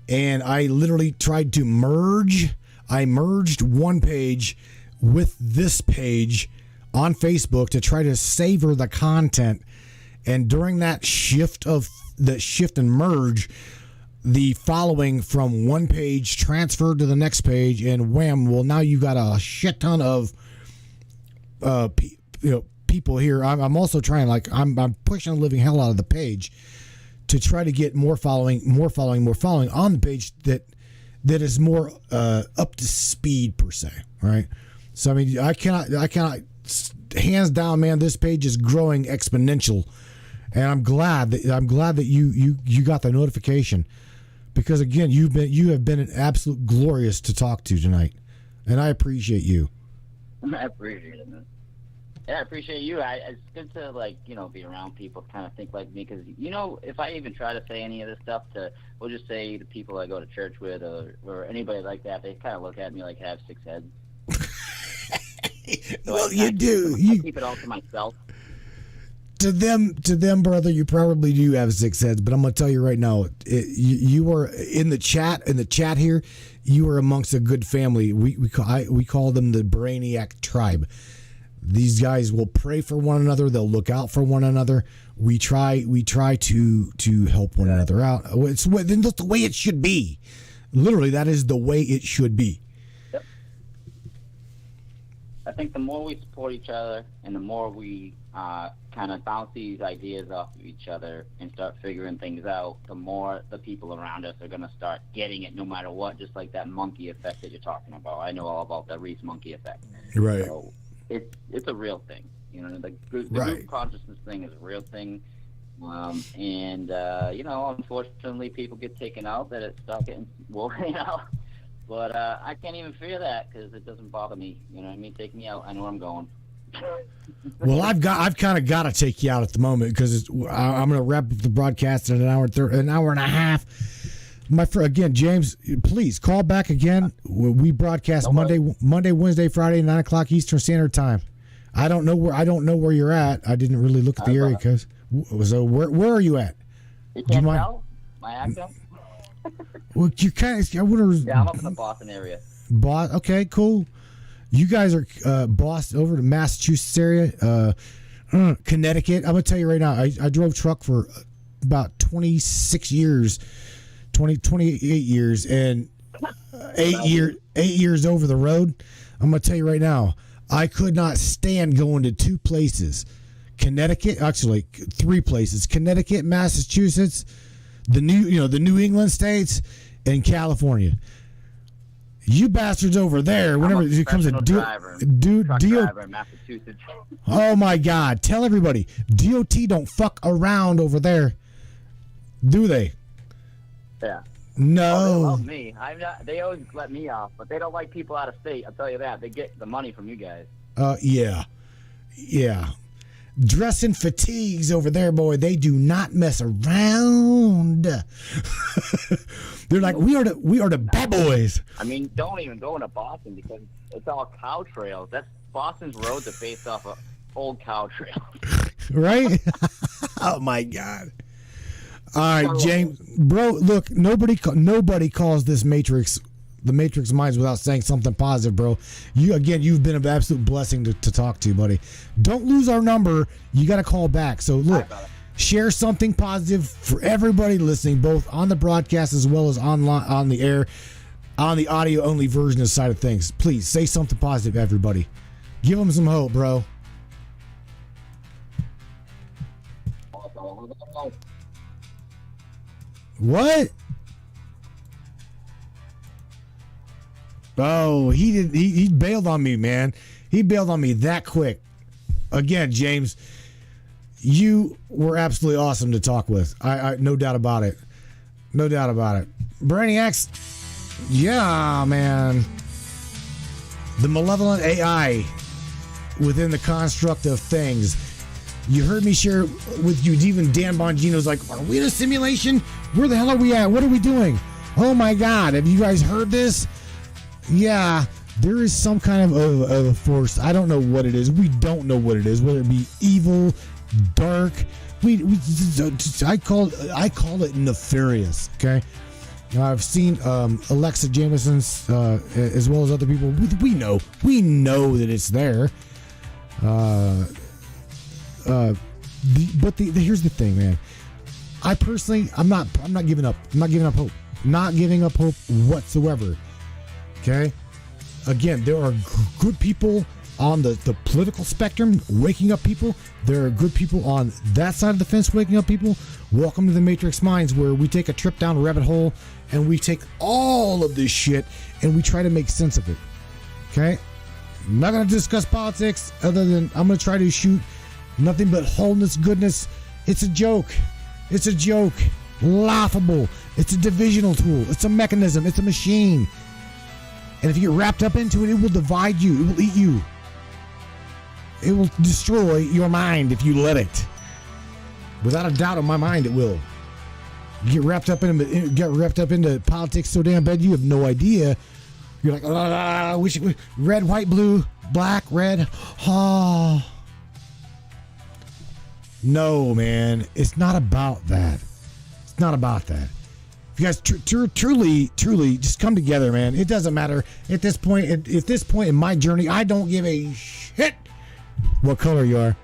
and I literally tried to merged one page with this page on Facebook to try to savor the content, and during that shift and merge, the following from one page transferred to the next page, and wham! Well, now you got a shit ton of people here. I'm also trying, like, I'm pushing the living hell out of the page to try to get more following on the page that is more up to speed per se, right? So I mean, I cannot hands down, man. This page is growing exponential, and I'm glad that you got the notification, because again, you have been an absolute glorious to talk to tonight, and I appreciate you. I appreciate it, man. Yeah, I appreciate you. It's good to, like, you know, be around people kind of think like me, because, you know, if I even try to say any of this stuff we'll just say the people I go to church with or anybody like that, they kind of look at me like I have 6 heads. So well, you do. I keep it all to myself. To them, brother, you probably do have six heads, but I'm going to tell you right now, you are in the chat here. You are amongst a good family. We call them the Brainiac tribe. These guys will pray for one another. They'll look out for one another. We try to help one another out. That's the way it should be. Literally, that is the way it should be. Yep. I think the more we support each other and the more we kind of bounce these ideas off of each other and start figuring things out, the more the people around us are going to start getting it no matter what, just like that monkey effect that you're talking about. I know all about the Reese monkey effect. Right. So it's a real thing. You know, the group consciousness thing is a real thing. And unfortunately, people get taken out that it start getting, But I can't even fear that because it doesn't bother me. You know what I mean? Take me out. I know where I'm going. Well, I've kind of got to take you out at the moment because I'm going to wrap up the broadcast in an hour and a half. Again, James, please call back again. We broadcast Monday, Wednesday, Friday, 9:00 Eastern Standard Time. I don't know where you're at. I didn't really look at the area because. So where are you at? You can't tell my accent. Well, you kind of. Yeah, I'm up in the Boston area. Okay, cool. You guys are Boston over to Massachusetts area, Connecticut. I'm gonna tell you right now. I drove truck for about 26 years, 28 years, and 8 years over the road. I'm gonna tell you right now. I could not stand going to two places. Connecticut, actually 3 places: Connecticut, Massachusetts, the New England states, and California. You bastards over there, whenever it comes to driver in Massachusetts. Oh my God! Tell everybody, DOT don't fuck around over there, do they? Yeah. No. Oh, they love me. They always let me off, but they don't like people out of state. I'll tell you that. They get the money from you guys. Yeah. Dress in fatigues over there, boy. They do not mess around. They're like, we are the bad boys. I mean, don't even go into Boston because it's all cow trails. Boston's roads are based off of old cow trails. Right? Oh my God. All right, James, bro. Look, nobody calls this Matrix the Matrix Minds without saying something positive, bro. You've been an absolute blessing to talk to, buddy. Don't lose our number. You got to call back. So look, share something positive for everybody listening, both on the broadcast as well as online on the air, on the audio only version of the side of things. Please say something positive, everybody. Give them some hope, bro. What? Oh, he bailed on me, man. He bailed on me that quick. Again, James, you were absolutely awesome to talk with. I no doubt about it. No doubt about it. Brainiacs, yeah, man. The malevolent AI within the construct of things. You heard me share with you, even Dan Bongino's like, are we in a simulation? Where the hell are we at? What are we doing? Oh my God, have you guys heard this? Yeah, there is some kind of a force. I don't know what it is. We don't know what it is, whether it be evil, dark. I call it nefarious, okay? I've seen Alexa Jameson's as well as other people. We know that it's there. But here's the thing, man. I personally, I'm not giving up. I'm not giving up hope. Not giving up hope whatsoever. Okay. Again, there are good people on the political spectrum waking up people. There are good people on that side of the fence waking up people. Welcome to the Matrix Minds, where we take a trip down a rabbit hole and we take all of this shit and we try to make sense of it. Okay. I'm not going to discuss politics other than I'm going to try to shoot nothing but wholeness, goodness. It's a joke. It's a joke. Laughable. It's a divisional tool. It's a mechanism. It's a machine. And if you get wrapped up into it, it will divide you. It will eat you. It will destroy your mind if you let it. Without a doubt, in my mind, it will. You get wrapped up into politics so damn bad you have no idea. You're like, red, white, blue, black, red. No, man, it's not about that. It's not about that. If you guys truly just come together, man. It doesn't matter at this point. At this point in my journey, I don't give a shit what color you are.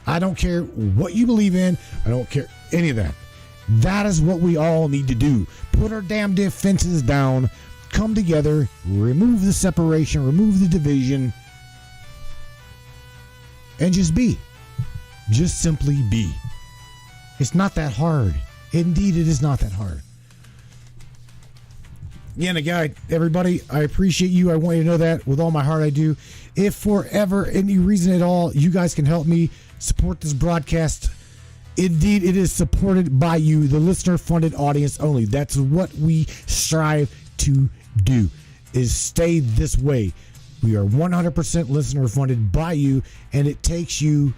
I don't care what you believe in. I don't care any of that. That is what we all need to do. Put our damn defenses down. Come together. Remove the separation. Remove the division. And just be. Just simply be. It's not that hard. Indeed, it is not that hard. Again, again, everybody, I appreciate you. I want you to know that with all my heart I do. If for ever any reason at all, you guys can help me support this broadcast, indeed, it is supported by you, the listener-funded audience only. That's what we strive to do, is stay this way. We are 100% listener-funded by you, and it takes you,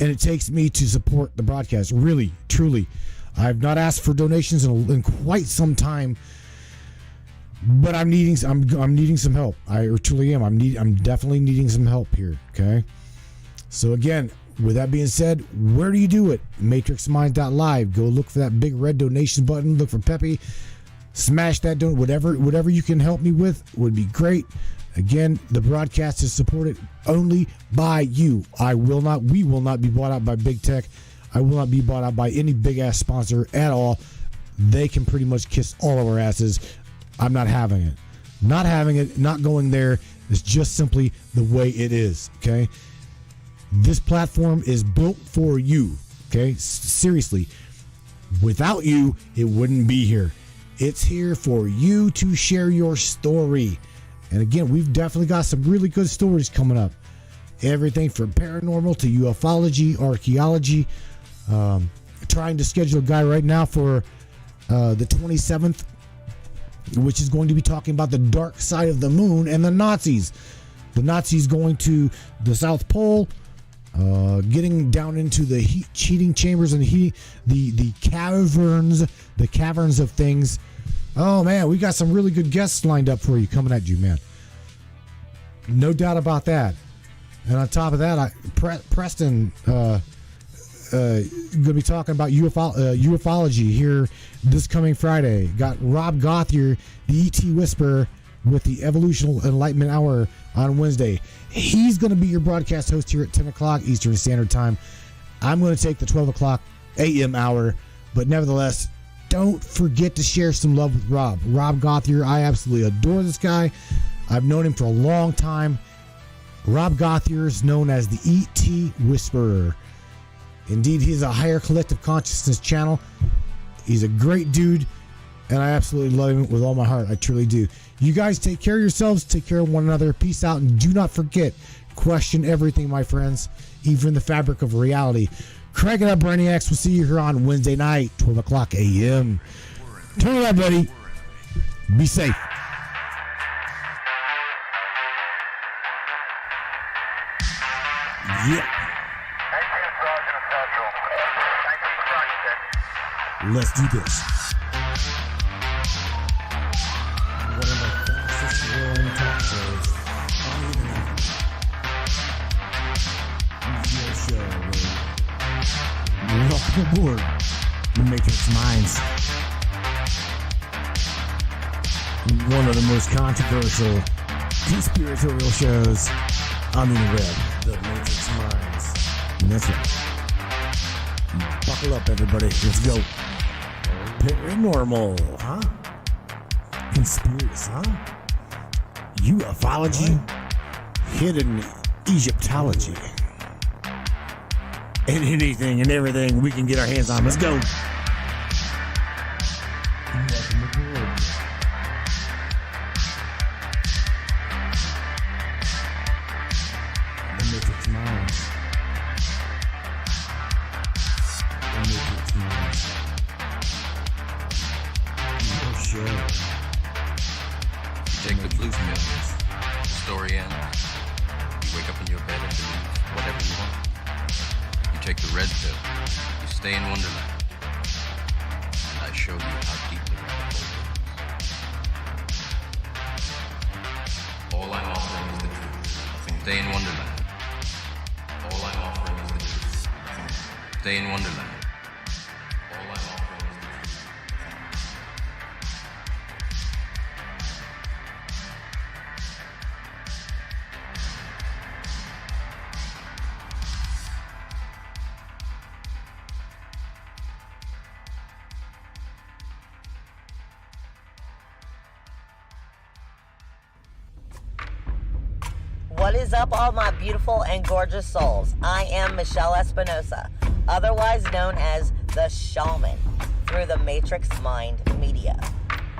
and it takes me to support the broadcast. Really, truly. I've not asked for donations in quite some time, but I'm needing some help. I truly am. I'm definitely needing some help here. Okay. So again, with that being said, where do you do it? MatrixMinds.live. Go look for that big red donation button. Look for Peppy. Smash that whatever you can help me with would be great. Again, the broadcast is supported only by you. We will not be bought out by big tech. I will not be bought out by any big ass sponsor at all. They can pretty much kiss all of our asses. I'm not having it. Not having it, not going there. It's just simply the way it is, okay? This platform is built for you, okay? Seriously. Without you, it wouldn't be here. It's here for you to share your story. And again, we've definitely got some really good stories coming up. Everything from paranormal to ufology, archaeology. Trying to schedule a guy right now for the 27th, which is going to be talking about the dark side of the moon and the Nazis. The Nazis going to the South Pole, getting down into the heating chambers and the caverns of things. Oh man, we got some really good guests lined up for you coming at you, man. No doubt about that. And on top of that, Preston going to be talking about ufology here this coming Friday. Got Rob Gothier, the ET Whisperer, with the Evolutional Enlightenment Hour on Wednesday. He's going to be your broadcast host here at 10 o'clock Eastern Standard Time. I'm going to take the 12 o'clock a.m. hour, but nevertheless, don't forget to share some love with Rob. Rob Gothier, I absolutely adore this guy. I've known him for a long time. Rob Gothier is known as the ET Whisperer. Indeed, he's a higher collective consciousness channel. He's a great dude, and I absolutely love him with all my heart. I truly do. You guys take care of yourselves, take care of one another. Peace out, and do not forget, question everything, my friends, even the fabric of reality. Crank it up, Brainiacs. We'll see you here on Wednesday night, 12 o'clock a.m. Turn it up, buddy. Be safe. Yeah. Let's do this. One of the fastest growing talk shows on the internet. Your show, welcome aboard the Matrix Minds. One of the most controversial conspiratorial shows on the internet, the Matrix Minds. And that's right. Buckle up, everybody. Let's go. Paranormal, huh? Conspiracy, huh? Ufology, hidden Egyptology, and anything and everything we can get our hands on. Let's go. Welcome aboard. The Matrix Minds. The Matrix Minds. Sure. You take the blue pill, the story ends. You wake up in your bed and believe whatever you want. You take the red pill, you stay in Wonderland. And I show you how deep the rabbit hole goes. All I'm offering is the truth. Stay in Wonderland. All I'm offering is the truth. stay in Wonderland. All I'm offering is the truth. What is up, all my beautiful and gorgeous souls? I am Michelle Espinosa, otherwise known as the Shaman, through the Matrix Mind Media.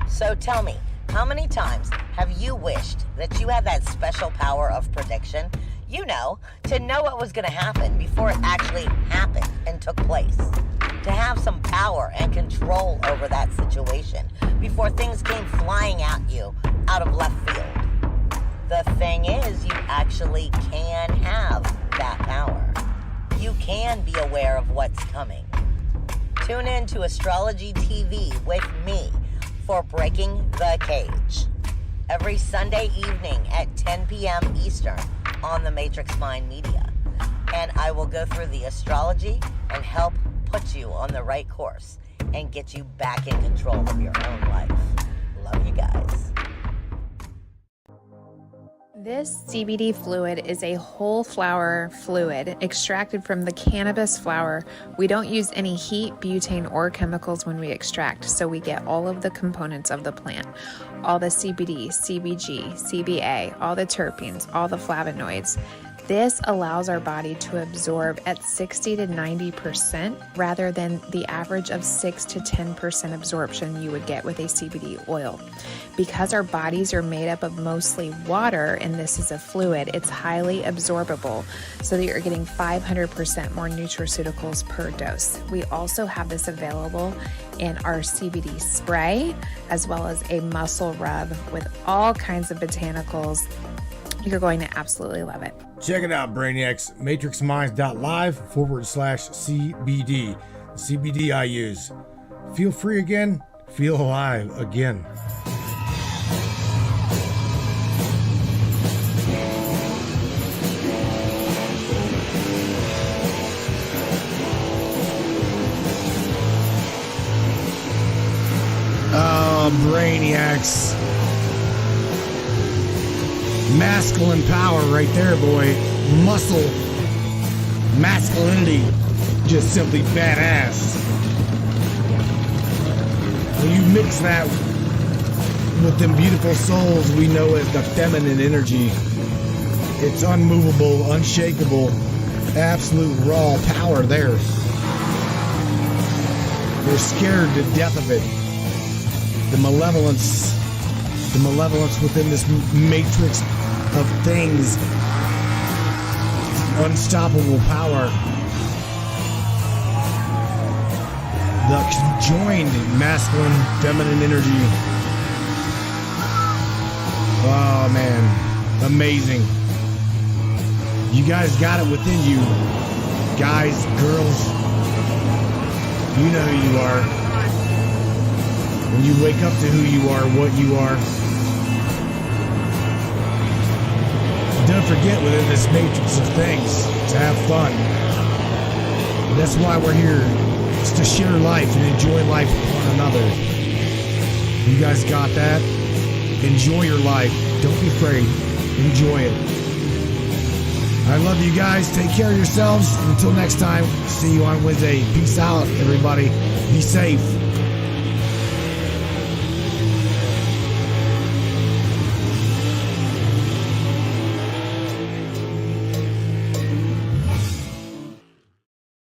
So tell me, how many times have you wished that you had that special power of prediction? You know, to know what was going to happen before it actually happened and took place. To have some power and control over that situation before things came flying at you out of left field. The thing is, you actually can have that power. You can be aware of what's coming. Tune in to Astrology TV with me for Breaking the Cage. Every Sunday evening at 10 p.m. Eastern on the Matrix Mind Media. And I will go through the astrology and help put you on the right course and get you back in control of your own life. Love you guys. This CBD fluid is a whole flower fluid extracted from the cannabis flower. We don't use any heat, butane, or chemicals when we extract, so we get all of the components of the plant. All the CBD, CBG, CBA, all the terpenes, all the flavonoids. This allows our body to absorb at 60 to 90% rather than the average of 6 to 10% absorption you would get with a CBD oil. Because our bodies are made up of mostly water and this is a fluid, it's highly absorbable so that you're getting 500% more nutraceuticals per dose. We also have this available in our CBD spray as well as a muscle rub with all kinds of botanicals. You're going to absolutely love it. Check it out, Brainiacs. MatrixMinds.live/CBD. The CBD I use. Feel free again. Feel alive again. Oh, Brainiacs. Masculine power right there, boy. Muscle. Masculinity. Just simply badass. When you mix that with them beautiful souls we know as the feminine energy, it's unmovable, unshakable, absolute raw power there. They're scared to death of it. The malevolence within this matrix of things, unstoppable power, the conjoined masculine feminine energy. Oh man, amazing. You guys got it within you, guys, girls. You know who you are. When you wake up to who you are, what you are. Don't forget within this matrix of things to have fun. That's why we're here. It's to share life and enjoy life with one another. You guys got that? Enjoy your life. Don't be afraid. Enjoy it. I love you guys. Take care of yourselves. Until next time, see you on Wednesday. Peace out, everybody. Be safe.